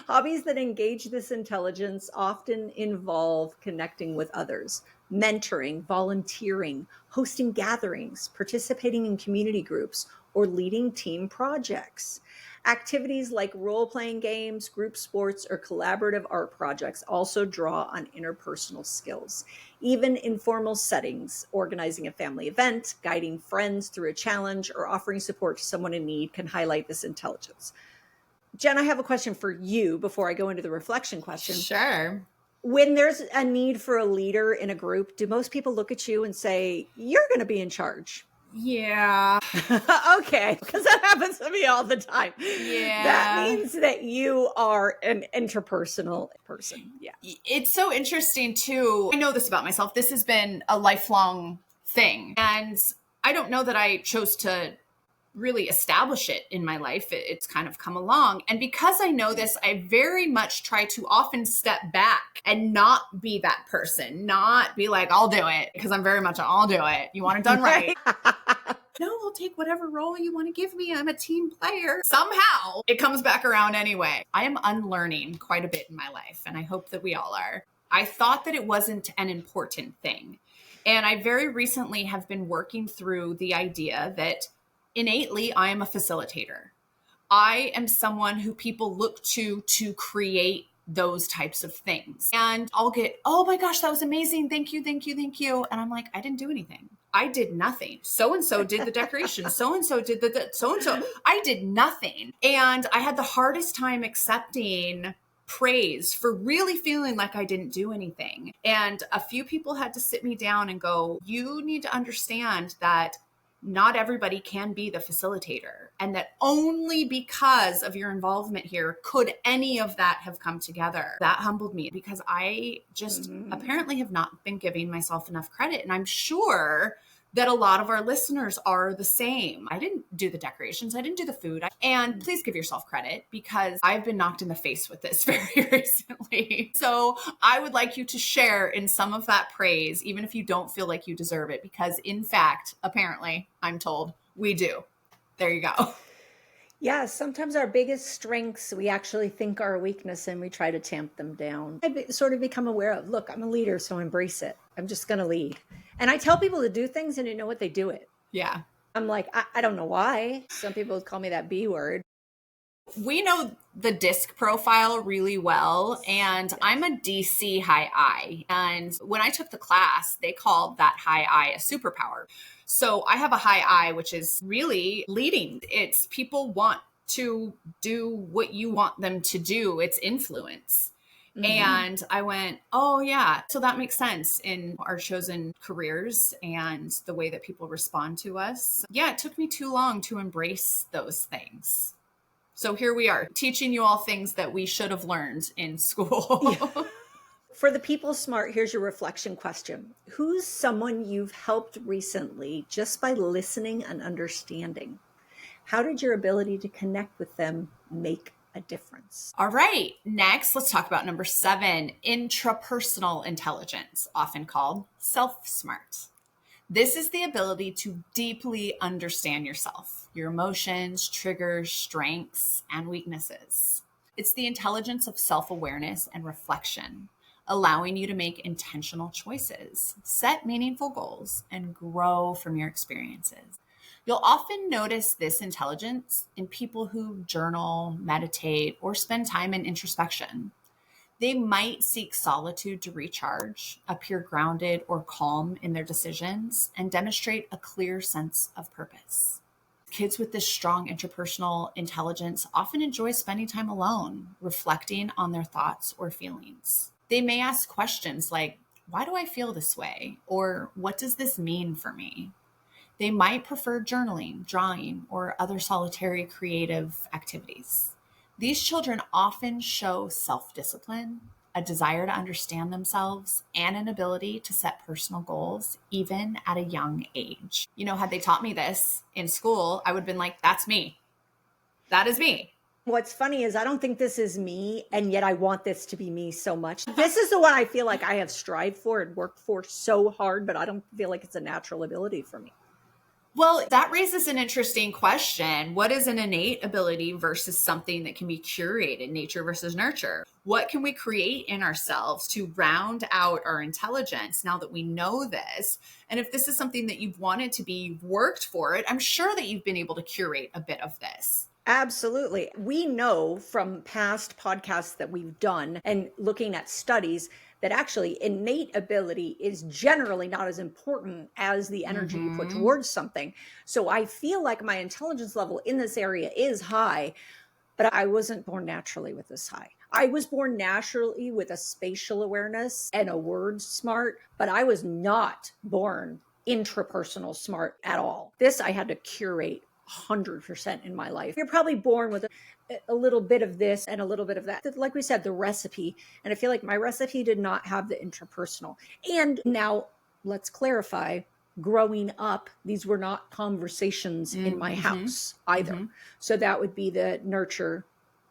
Hobbies that engage this intelligence often involve connecting with others, mentoring, volunteering, hosting gatherings, participating in community groups, or leading team projects. Activities like role playing games, group sports, or collaborative art projects also draw on interpersonal skills. Even informal settings, organizing a family event, guiding friends through a challenge, or offering support to someone in need can highlight this intelligence. Jen, I have a question for you before I go into the reflection question. Sure. When there's a need for a leader in a group, do most people look at you and say, you're going to be in charge? Yeah. Okay, because that happens to me all the time. Yeah. That means that you are an interpersonal person. Yeah. It's so interesting too. I know this about myself. This has been a lifelong thing. And I don't know that I chose to really establish it in my life. It's kind of come along. And because I know this, I very much try to often step back and not be that person, not be like, I'll do it, because I'm very much, I'll do it. You want it done right. No, I'll take whatever role you want to give me. I'm a team player. Somehow it comes back around anyway. I am unlearning quite a bit in my life, and I hope that we all are. I thought that it wasn't an important thing. And I very recently have been working through the idea that innately, I am a facilitator. I am someone who people look to create those types of things. And I'll get, oh my gosh, that was amazing. Thank you, thank you, thank you. And I'm like, I didn't do anything. I did nothing. So-and-so did the decoration. So-and-so did so-and-so. I did nothing. And I had the hardest time accepting praise for really feeling like I didn't do anything. And a few people had to sit me down and go, you need to understand that not everybody can be the facilitator, and that only because of your involvement here could any of that have come together. That humbled me because I just apparently have not been giving myself enough credit. And I'm sure that a lot of our listeners are the same. I didn't do the decorations. I didn't do the food. And please give yourself credit, because I've been knocked in the face with this very recently. So I would like you to share in some of that praise, even if you don't feel like you deserve it, because in fact, apparently, I'm told we do. There you go. Yeah, sometimes our biggest strengths we actually think are a weakness, and we try to tamp them down. I sort of become aware of, look, I'm a leader, so embrace it. I'm just going to lead. And I tell people to do things, and you know what, they do it. Yeah. I'm like, I don't know why. Some people call me that B word. We know the disc profile really well, and I'm a DC high I. And when I took the class, they called that high I a superpower. So I have a high I, which is really leading. It's people want to do what you want them to do. It's influence. Mm-hmm. And I went, oh yeah. So that makes sense in our chosen careers and the way that people respond to us. Yeah, it took me too long to embrace those things. So here we are, teaching you all things that we should have learned in school. Yeah. For the people smart, here's your reflection question. Who's someone you've helped recently just by listening and understanding? How did your ability to connect with them make a difference? All right. Next, let's talk about number 7, intrapersonal intelligence, often called self-smart. This is the ability to deeply understand yourself, your emotions, triggers, strengths, and weaknesses. It's the intelligence of self-awareness and reflection, allowing you to make intentional choices, set meaningful goals, and grow from your experiences. You'll often notice this intelligence in people who journal, meditate, or spend time in introspection. They might seek solitude to recharge, appear grounded or calm in their decisions, and demonstrate a clear sense of purpose. Kids with this strong interpersonal intelligence often enjoy spending time alone, reflecting on their thoughts or feelings. They may ask questions like, why do I feel this way? Or what does this mean for me? They might prefer journaling, drawing, or other solitary creative activities. These children often show self-discipline, a desire to understand themselves, and an ability to set personal goals, even at a young age. You know, had they taught me this in school, I would have been like, that's me. That is me. What's funny is I don't think this is me, and yet I want this to be me so much. This is the one I feel like I have strived for and worked for so hard, but I don't feel like it's a natural ability for me. Well, that raises an interesting question. What is an innate ability versus something that can be curated, nature versus nurture? What can we create in ourselves to round out our intelligence now that we know this? And if this is something that you've wanted to be, you've worked for it, I'm sure that you've been able to curate a bit of this. Absolutely. We know from past podcasts that we've done and looking at studies that actually innate ability is generally not as important as the energy you put towards something. So I feel like my intelligence level in this area is high, but I wasn't born naturally with this high. I was born naturally with a spatial awareness and a word smart, but I was not born intrapersonal smart at all. This I had to curate 100% in my life. You're probably born with a little bit of this and a little bit of that. Like we said, the recipe. And I feel like my recipe did not have the interpersonal. And now let's clarify, growing up, these were not conversations in my house either. So that would be the nurture,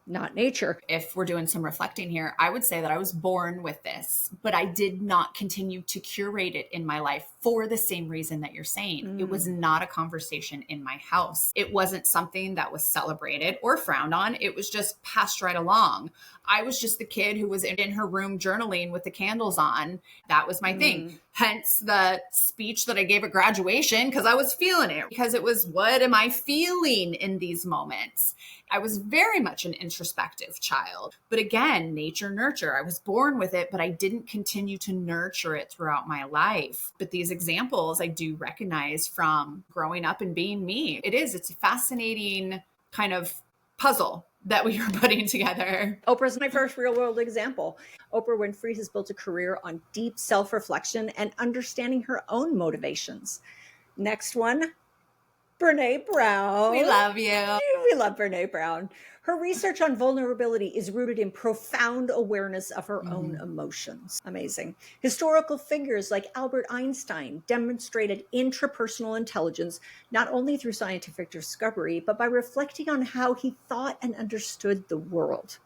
not nature. If we're doing some reflecting here, I would say that I was born with this, but I did not continue to curate it in my life for the same reason that you're saying. It was not a conversation in my house. It wasn't something that was celebrated or frowned on. It was just passed right along. I was just the kid who was in her room journaling with the candles on. That was my thing. Hence the speech that I gave at graduation, because I was feeling it, because it was, what am I feeling in these moments? I was very much an introspective child. But again, nature, nurture. I was born with it, but I didn't continue to nurture it throughout my life. But these examples I do recognize from growing up and being me. It's a fascinating kind of puzzle that we were putting together. Oprah's my first real world example. Oprah Winfrey has built a career on deep self-reflection and understanding her own motivations. Next one, Brene Brown. We love you. We love Brene Brown. Her research on vulnerability is rooted in profound awareness of her own emotions. Amazing. Historical figures like Albert Einstein demonstrated intrapersonal intelligence not only through scientific discovery, but by reflecting on how he thought and understood the world.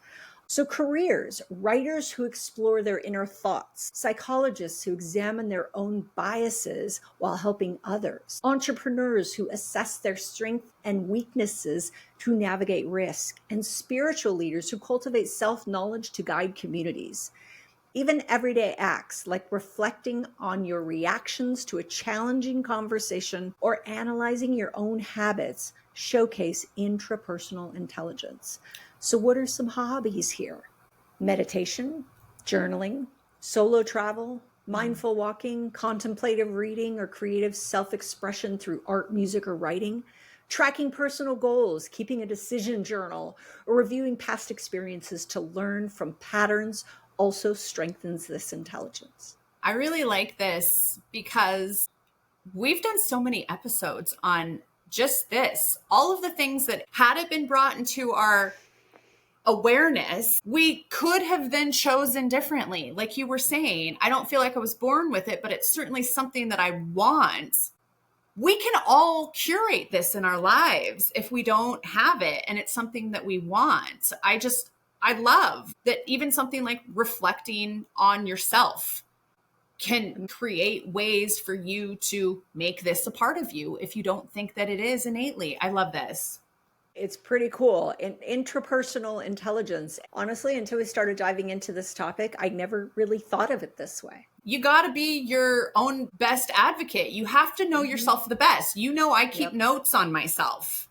So careers, writers who explore their inner thoughts, psychologists who examine their own biases while helping others, entrepreneurs who assess their strengths and weaknesses to navigate risk, and spiritual leaders who cultivate self-knowledge to guide communities. Even everyday acts like reflecting on your reactions to a challenging conversation or analyzing your own habits showcase intrapersonal intelligence. So what are some hobbies here? Meditation, journaling, solo travel, mindful walking, contemplative reading, or creative self-expression through art, music, or writing, tracking personal goals, keeping a decision journal, or reviewing past experiences to learn from patterns also strengthens this intelligence. I really like this because we've done so many episodes on just this. All of the things that had it been brought into our awareness, we could have then chosen differently. Like you were saying, I don't feel like I was born with it, but it's certainly something that I want. We can all curate this in our lives if we don't have it, and it's something that we want. I love that even something like reflecting on yourself can create ways for you to make this a part of you if you don't think that it is innately. I love this. It's pretty cool. In intrapersonal intelligence, honestly, until we started diving into this topic, I never really thought of it this way. You got to be your own best advocate. You have to know yourself the best. I keep notes on myself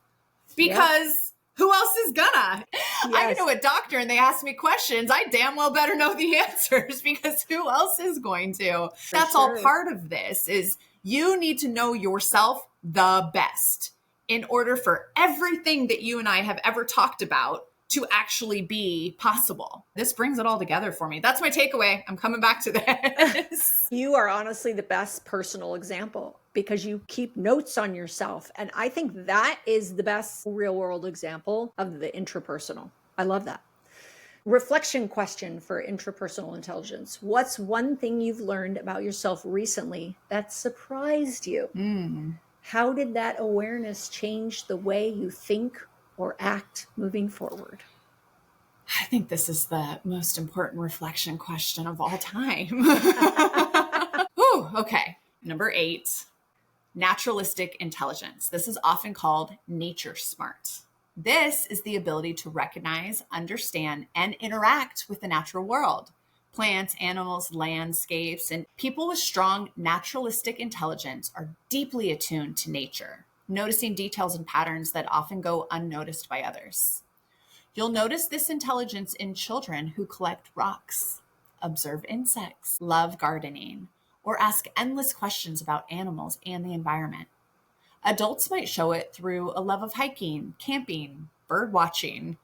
because who else is gonna? I go to a doctor and they ask me questions. I damn well better know the answers because who else is going to? That's all part of this is you need to know yourself the best in order for everything that you and I have ever talked about to actually be possible. This brings it all together for me. That's my takeaway. I'm coming back to this. You are honestly the best personal example because you keep notes on yourself. And I think that is the best real world example of the intrapersonal. I love that. Reflection question for intrapersonal intelligence. What's one thing you've learned about yourself recently that surprised you? How did that awareness change the way you think or act moving forward? I think this is the most important reflection question of all time. Whew, okay. Number 8, naturalistic intelligence. This is often called nature smart. This is the ability to recognize, understand, and interact with the natural world. Plants, animals, landscapes, and people with strong naturalistic intelligence are deeply attuned to nature, noticing details and patterns that often go unnoticed by others. You'll notice this intelligence in children who collect rocks, observe insects, love gardening, or ask endless questions about animals and the environment. Adults might show it through a love of hiking, camping, bird watching,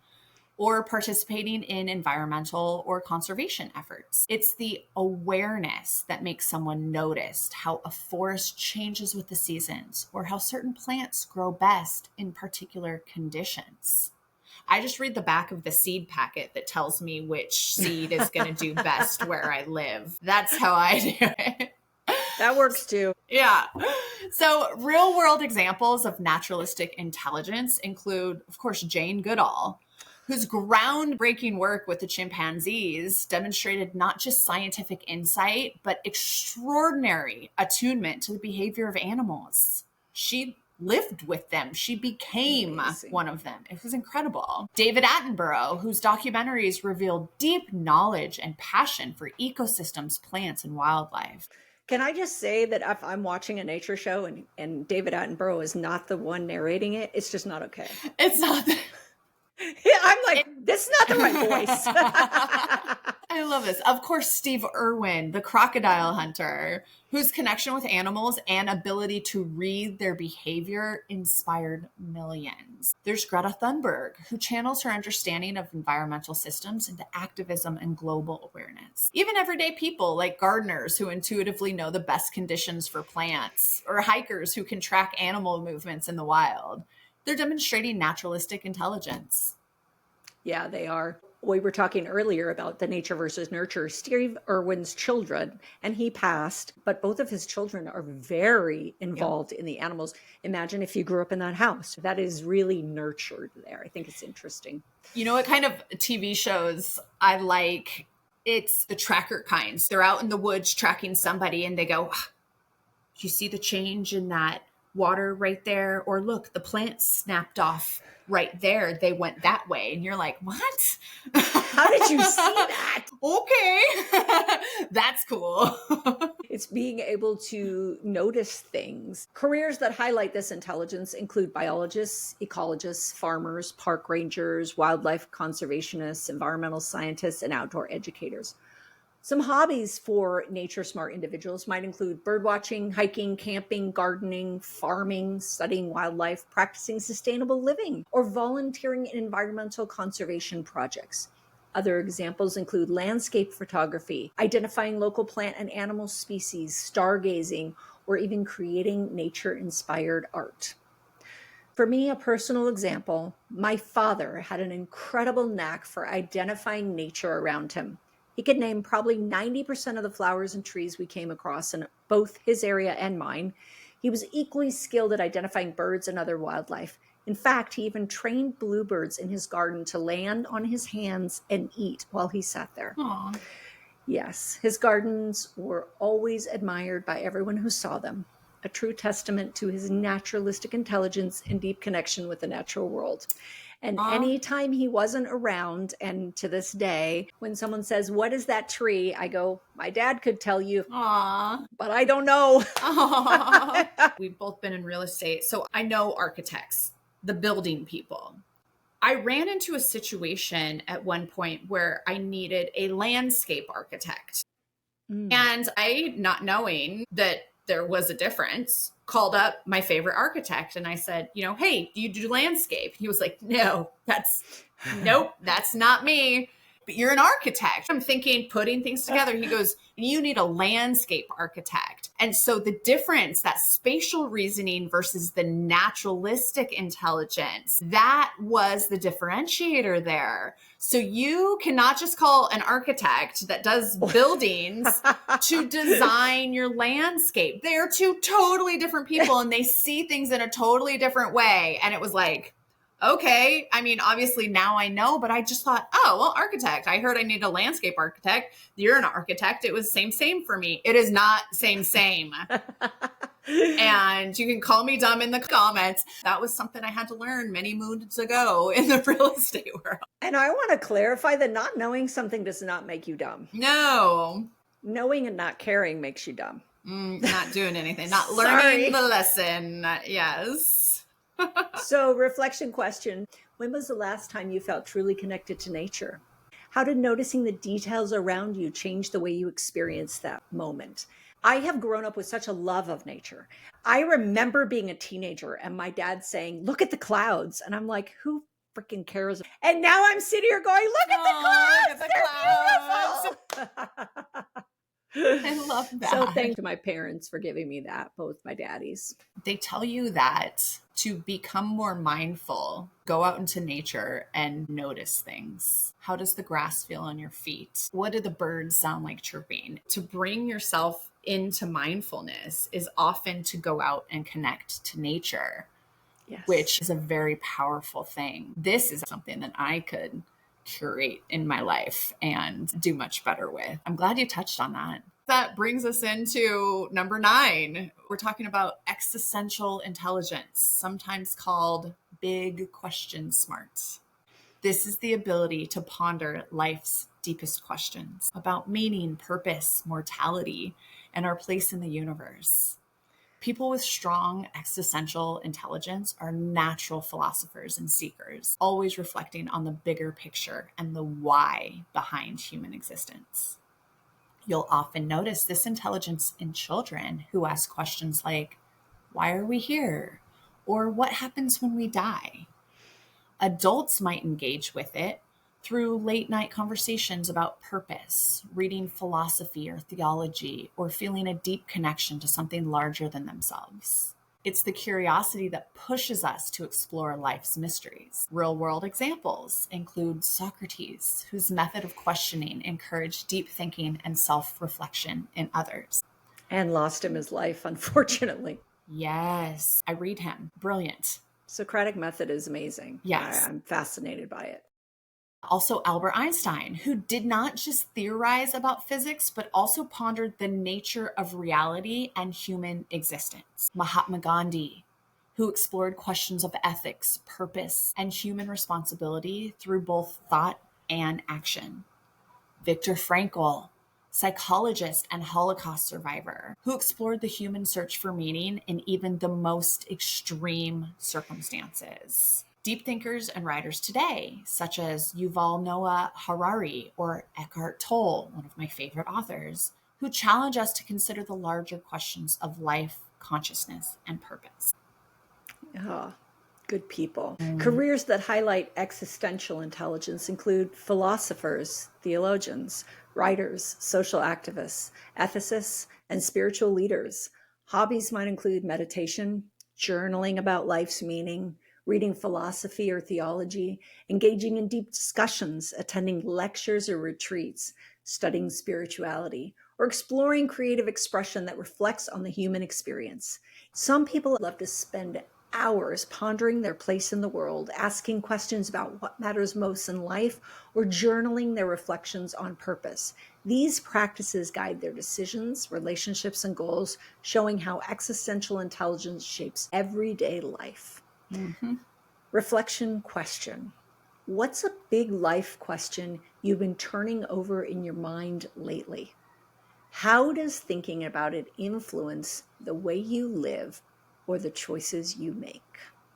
or participating in environmental or conservation efforts. It's the awareness that makes someone notice how a forest changes with the seasons or how certain plants grow best in particular conditions. I just read the back of the seed packet that tells me which seed is going to do best where I live. That's how I do it. That works too. Yeah. So real world examples of naturalistic intelligence include, of course, Jane Goodall, whose groundbreaking work with the chimpanzees demonstrated not just scientific insight, but extraordinary attunement to the behavior of animals. She lived with them. She became one of them. It was incredible. David Attenborough, whose documentaries revealed deep knowledge and passion for ecosystems, plants, and wildlife. Can I just say that if I'm watching a nature show and David Attenborough is not the one narrating it, it's just not okay. It's not. Yeah, I'm like, this is not the right voice. I love this. Of course, Steve Irwin, the crocodile hunter, whose connection with animals and ability to read their behavior inspired millions. There's Greta Thunberg, who channels her understanding of environmental systems into activism and global awareness. Even everyday people like gardeners who intuitively know the best conditions for plants, or hikers who can track animal movements in the wild. They're demonstrating naturalistic intelligence. Yeah, they are. We were talking earlier about the nature versus nurture. Steve Irwin's children, and he passed, but both of his children are very involved in the animals. Imagine if you grew up in that house. That is really nurtured there. I think it's interesting. You know what kind of TV shows I like? It's the tracker kinds. They're out in the woods tracking somebody and they go, you see the change in that water right there? Or look, the plant snapped off right there. They went that way. And you're like, what? How did you see that? Okay. That's cool. It's being able to notice things. Careers that highlight this intelligence include biologists, ecologists, farmers, park rangers, wildlife conservationists, environmental scientists, and outdoor educators. Some hobbies for nature smart individuals might include birdwatching, hiking, camping, gardening, farming, studying wildlife, practicing sustainable living, or volunteering in environmental conservation projects. Other examples include landscape photography, identifying local plant and animal species, stargazing, or even creating nature-inspired art. For me, a personal example, my father had an incredible knack for identifying nature around him. He could name probably 90% of the flowers and trees we came across in both his area and mine. He was equally skilled at identifying birds and other wildlife. In fact, he even trained bluebirds in his garden to land on his hands and eat while he sat there. Aww. Yes, his gardens were always admired by everyone who saw them, a true testament to his naturalistic intelligence and deep connection with the natural world. And anytime he wasn't around, and to this day, when someone says, what is that tree? I go, my dad could tell you, but I don't know. We've both been in real estate, so I know architects, the building people. I ran into a situation at one point where I needed a landscape architect. And I, not knowing that there was a difference, called up my favorite architect and I said, hey, do you do landscape? He was like, nope, that's not me. But you're an architect. I'm thinking, putting things together. He goes, you need a landscape architect. And so the difference, that spatial reasoning versus the naturalistic intelligence, that was the differentiator there. So you cannot just call an architect that does buildings to design your landscape. They're two totally different people and they see things in a totally different way. And it was like, okay. I mean, obviously now I know, but I just thought, oh, well, architect. I heard I need a landscape architect. You're an architect. It was same for me. It is not same. And you can call me dumb in the comments. That was something I had to learn many moons ago in the real estate world. And I want to clarify that not knowing something does not make you dumb. No. Knowing and not caring makes you dumb. Not doing anything, not Sorry. learning the lesson. Yes. So, reflection question. When was the last time you felt truly connected to nature? How did noticing the details around you change the way you experienced that moment? I have grown up with such a love of nature. I remember being a teenager and my dad saying, look at the clouds. And I'm like, who freaking cares? And now I'm sitting here going, look at the clouds. They're beautiful. I love that. So thank you to my parents for giving me that, both my daddies. They tell you that to become more mindful, go out into nature and notice things. How does the grass feel on your feet? What do the birds sound like chirping? To bring yourself into mindfulness is often to go out and connect to nature, yes, which is a very powerful thing. This is something that I could curate in my life and do much better with. I'm glad you touched on that. That brings us into number 9. We're talking about existential intelligence, sometimes called big question smart. This is the ability to ponder life's deepest questions about meaning, purpose, mortality, and our place in the universe. People with strong existential intelligence are natural philosophers and seekers, always reflecting on the bigger picture and the why behind human existence. You'll often notice this intelligence in children who ask questions like, why are we here? Or what happens when we die? Adults might engage with it through late night conversations about purpose, reading philosophy or theology, or feeling a deep connection to something larger than themselves. It's the curiosity that pushes us to explore life's mysteries. Real-world examples include Socrates, whose method of questioning encouraged deep thinking and self-reflection in others. And lost him his life, unfortunately. Yes, I read him. Brilliant. Socratic method is amazing. Yes. I'm fascinated by it. Also, Albert Einstein, who did not just theorize about physics, but also pondered the nature of reality and human existence. Mahatma Gandhi, who explored questions of ethics, purpose, and human responsibility through both thought and action. Viktor Frankl, psychologist and Holocaust survivor, who explored the human search for meaning in even the most extreme circumstances. Deep thinkers and writers today, such as Yuval Noah Harari or Eckhart Tolle, one of my favorite authors, who challenge us to consider the larger questions of life, consciousness, and purpose. Oh, good people. Careers that highlight existential intelligence include philosophers, theologians, writers, social activists, ethicists, and spiritual leaders. Hobbies might include meditation, journaling about life's meaning, reading philosophy or theology, engaging in deep discussions, attending lectures or retreats, studying spirituality, or exploring creative expression that reflects on the human experience. Some people love to spend hours pondering their place in the world, asking questions about what matters most in life, or journaling their reflections on purpose. These practices guide their decisions, relationships, and goals, showing how existential intelligence shapes everyday life. Mm-hmm. Reflection question. What's a big life question you've been turning over in your mind lately? How does thinking about it influence the way you live or the choices you make?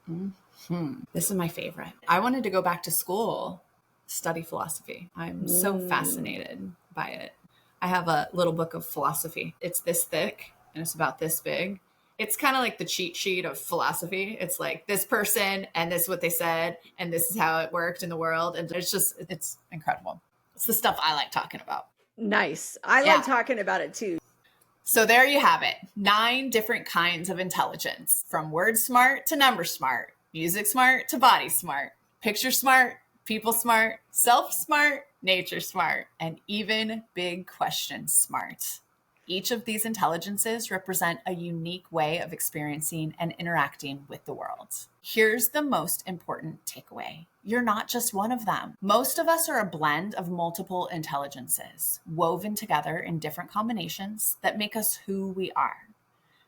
Mm-hmm. This is my favorite. I wanted to go back to school, study philosophy. I'm so fascinated by it. I have a little book of philosophy. It's this thick and it's about this big. It's kind of like the cheat sheet of philosophy. It's like this person and this is what they said and this is how it worked in the world. And it's incredible. It's the stuff I like talking about. Nice. I like talking about it too. So there you have it. 9 different kinds of intelligence, from word smart to number smart, music smart to body smart, picture smart, people smart, self smart, nature smart, and even big question smart. Each of these intelligences represent a unique way of experiencing and interacting with the world. Here's the most important takeaway. You're not just one of them. Most of us are a blend of multiple intelligences, woven together in different combinations that make us who we are.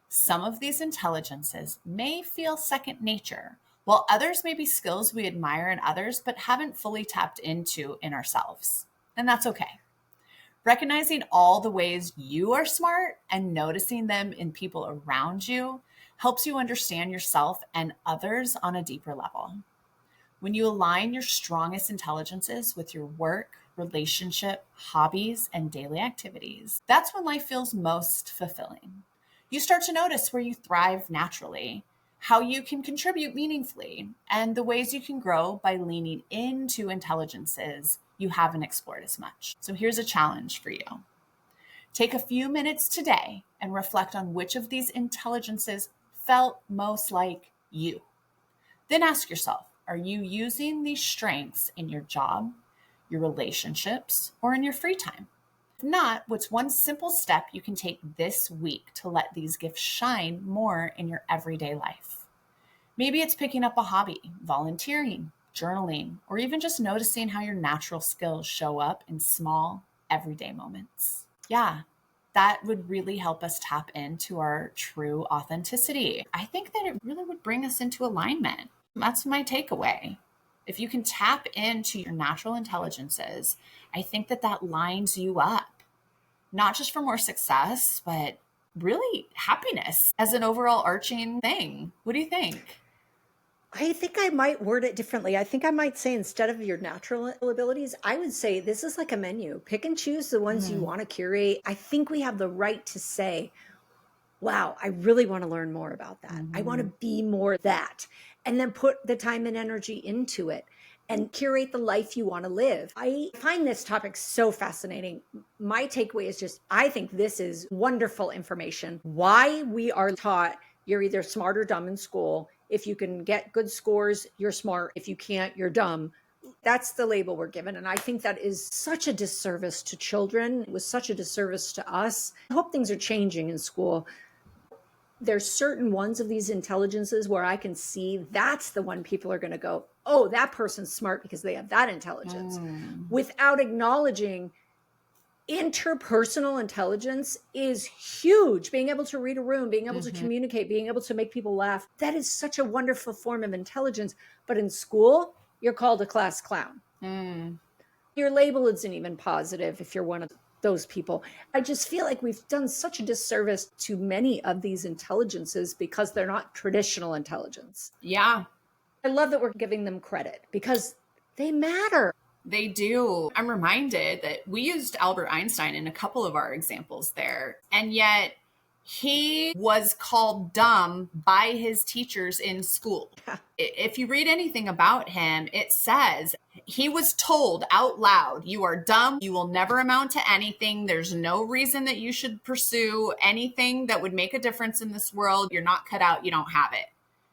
Some of these intelligences may feel second nature, while others may be skills we admire in others but haven't fully tapped into in ourselves. And that's okay. Recognizing all the ways you are smart and noticing them in people around you helps you understand yourself and others on a deeper level. When you align your strongest intelligences with your work, relationship, hobbies, and daily activities, that's when life feels most fulfilling. You start to notice where you thrive naturally, how you can contribute meaningfully, and the ways you can grow by leaning into intelligences you haven't explored as much. So here's a challenge for you. Take a few minutes today and reflect on which of these intelligences felt most like you. Then ask yourself, are you using these strengths in your job, your relationships, or in your free time? If not, what's one simple step you can take this week to let these gifts shine more in your everyday life? Maybe it's picking up a hobby, volunteering, journaling, or even just noticing how your natural skills show up in small, everyday moments. Yeah, that would really help us tap into our true authenticity. I think that it really would bring us into alignment. That's my takeaway. If you can tap into your natural intelligences, I think that that lines you up, not just for more success, but really happiness as an overall arching thing. What do you think? I think I might word it differently. I think I might say, instead of your natural abilities, I would say this is like a menu. Pick and choose the ones you want to curate. I think we have the right to say, wow, I really want to learn more about that. I want to be more that. And then put the time and energy into it and curate the life you want to live. I find this topic so fascinating. My takeaway is just, I think this is wonderful information. Why we are taught you're either smart or dumb in school. If you can get good scores, you're smart. If you can't, you're dumb. That's the label we're given. And I think that is such a disservice to children. It was such a disservice to us. I hope things are changing in school. There's certain ones of these intelligences where I can see that's the one people are going to go, oh, that person's smart because they have that intelligence, without acknowledging interpersonal intelligence is huge. Being able to read a room, being able to communicate, being able to make people laugh. That is such a wonderful form of intelligence. But in school, you're called a class clown. Your label isn't even positive if you're one of those people. I just feel like we've done such a disservice to many of these intelligences because they're not traditional intelligence. Yeah. I love that we're giving them credit because they matter. They do. I'm reminded that we used Albert Einstein in a couple of our examples there, and yet he was called dumb by his teachers in school. If you read anything about him, it says he was told out loud, you are dumb. You will never amount to anything. There's no reason that you should pursue anything that would make a difference in this world. You're not cut out. You don't have it.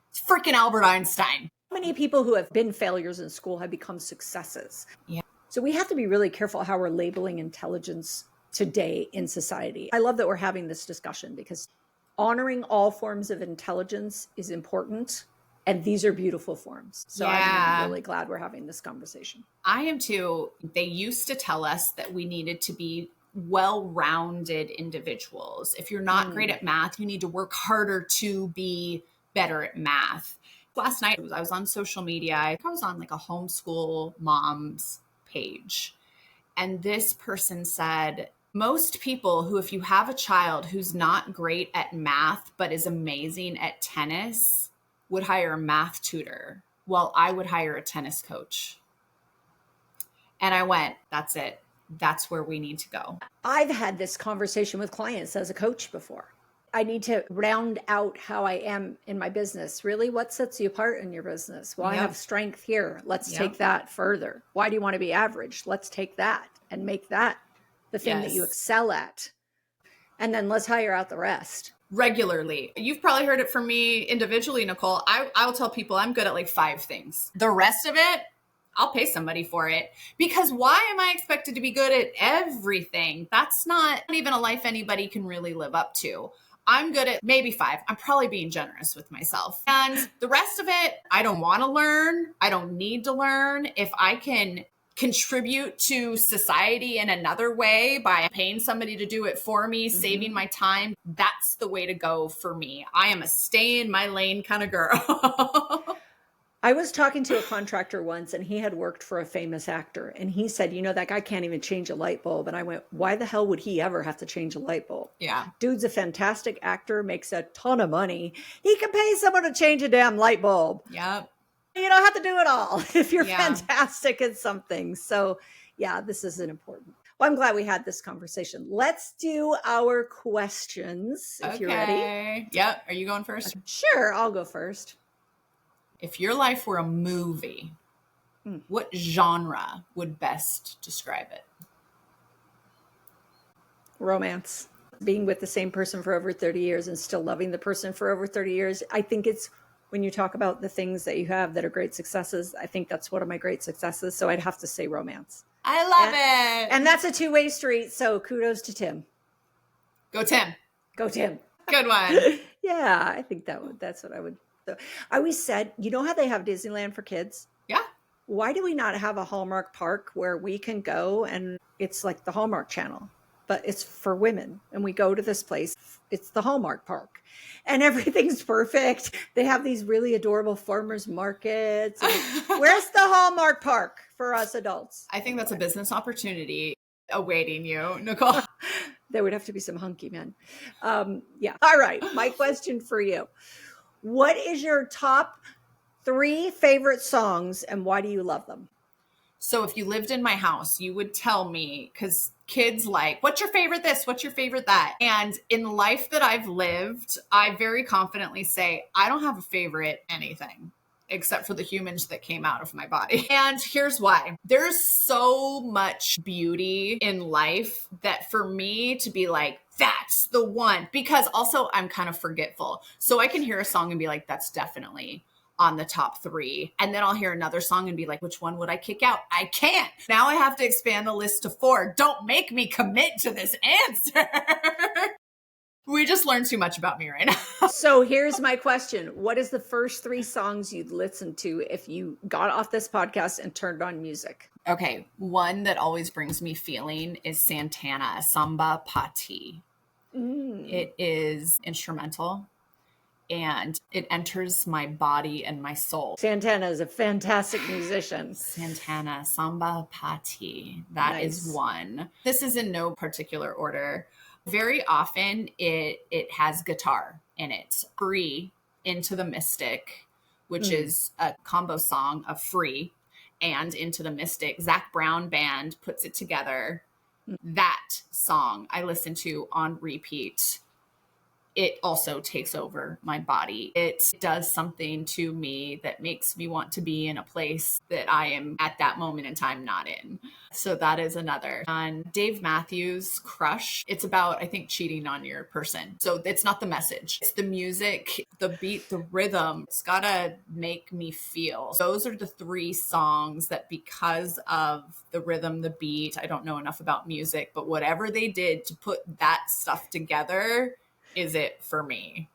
It's freaking Albert Einstein. How many people who have been failures in school have become successes? Yeah. So we have to be really careful how we're labeling intelligence today in society. I love that we're having this discussion because honoring all forms of intelligence is important. And these are beautiful forms. So I'm really glad we're having this conversation. I am too. They used to tell us that we needed to be well-rounded individuals. If you're not great at math, you need to work harder to be better at math. Last night, I was on social media. I was on like a homeschool mom's page. And this person said, most people who, if you have a child who's not great at math, but is amazing at tennis, would hire a math tutor. Well, I would hire a tennis coach. And I went, that's it. That's where we need to go. I've had this conversation with clients as a coach before. I need to round out how I am in my business. Really, what sets you apart in your business? Well, I have strength here. Let's take that further. Why do you want to be average? Let's take that and make that the thing that you excel at. And then let's hire out the rest. Regularly. You've probably heard it from me individually, Nicole. I'll tell people I'm good at like 5 things. The rest of it, I'll pay somebody for it, because why am I expected to be good at everything? That's not even a life anybody can really live up to. I'm good at maybe 5. I'm probably being generous with myself. And the rest of it, I don't want to learn. I don't need to learn. If I can contribute to society in another way by paying somebody to do it for me, saving my time, that's the way to go for me. I am a stay in my lane kind of girl. I was talking to a contractor once, and he had worked for a famous actor, and he said, that guy can't even change a light bulb. And I went, why the hell would he ever have to change a light bulb? Yeah. Dude's a fantastic actor, makes a ton of money. He can pay someone to change a damn light bulb. Yep. You don't have to do it all if you're fantastic at something. So yeah, this is an important. Well, I'm glad we had this conversation. Let's do our questions if you're ready. Yep. Are you going first? Sure, I'll go first. If your life were a movie, what genre would best describe it? Romance. Being with the same person for over 30 years and still loving the person for over 30 years. I think it's when you talk about the things that you have that are great successes, I think that's one of my great successes. So I'd have to say romance. I love it. And that's a two-way street. So kudos to Tim. Go Tim. Go Tim. Good one. Yeah, I think that's what I would. I always said, how they have Disneyland for kids? Yeah. Why do we not have a Hallmark park where we can go and it's like the Hallmark Channel, but it's for women? And we go to this place. It's the Hallmark Park and everything's perfect. They have these really adorable farmers markets. Where's the Hallmark Park for us adults? I think that's a business opportunity awaiting you, Nicole. There would have to be some hunky men. Yeah. All right. My question for you. What is your top 3 favorite songs and why do you love them? So if you lived in my house, you would tell me, because kids like, what's your favorite this? What's your favorite that? And in the life that I've lived, I very confidently say, I don't have a favorite anything except for the humans that came out of my body. And here's why. There's so much beauty in life that for me to be like, that's the one, because also I'm kind of forgetful. So I can hear a song and be like, that's definitely on the top 3. And then I'll hear another song and be like, which one would I kick out? I can't. Now I have to expand the list to 4. Don't make me commit to this answer. We just learned too much about me right now. So here's my question. What is the first 3 songs you'd listen to if you got off this podcast and turned on music? Okay. One that always brings me feeling is Santana, Samba Pati. It is instrumental and it enters my body and my soul. Santana is a fantastic musician. Santana, Samba Pati. That is one. This is in no particular order. Very often it has guitar in it. Free, Into the Mystic, which is a combo song of Free and Into the Mystic. Zach Brown Band puts it together. That song I listen to on repeat. It also takes over my body. It does something to me that makes me want to be in a place that I am at that moment in time not in. So that is another. And Dave Matthews' Crush. It's about, I think, cheating on your person. So it's not the message. It's the music, the beat, the rhythm. It's gotta make me feel. Those are the 3 songs that, because of the rhythm, the beat, I don't know enough about music, but whatever they did to put that stuff together is it for me.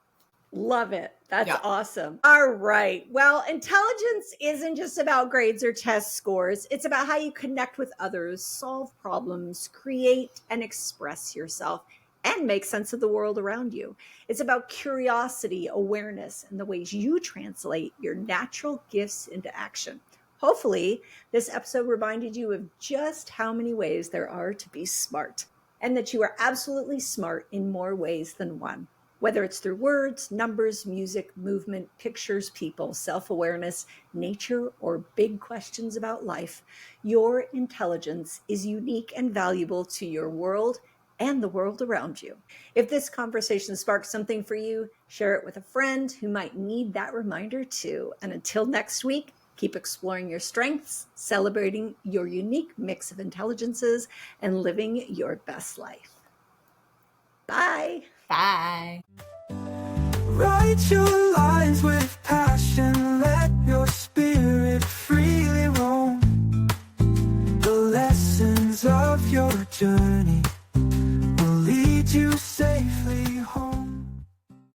Love it. That's awesome. All right. Well, intelligence isn't just about grades or test scores. It's about how you connect with others, solve problems, create and express yourself, and make sense of the world around you. It's about curiosity, awareness, and the ways you translate your natural gifts into action. Hopefully, this episode reminded you of just how many ways there are to be smart, and that you are absolutely smart in more ways than one. Whether it's through words, numbers, music, movement, pictures, people, self-awareness, nature, or big questions about life, your intelligence is unique and valuable to your world and the world around you. If this conversation sparks something for you, share it with a friend who might need that reminder too. And until next week, keep exploring your strengths, celebrating your unique mix of intelligences, and living your best life. Bye. Bye. Write your lines with passion, let your spirit freely roam. your journey will lead you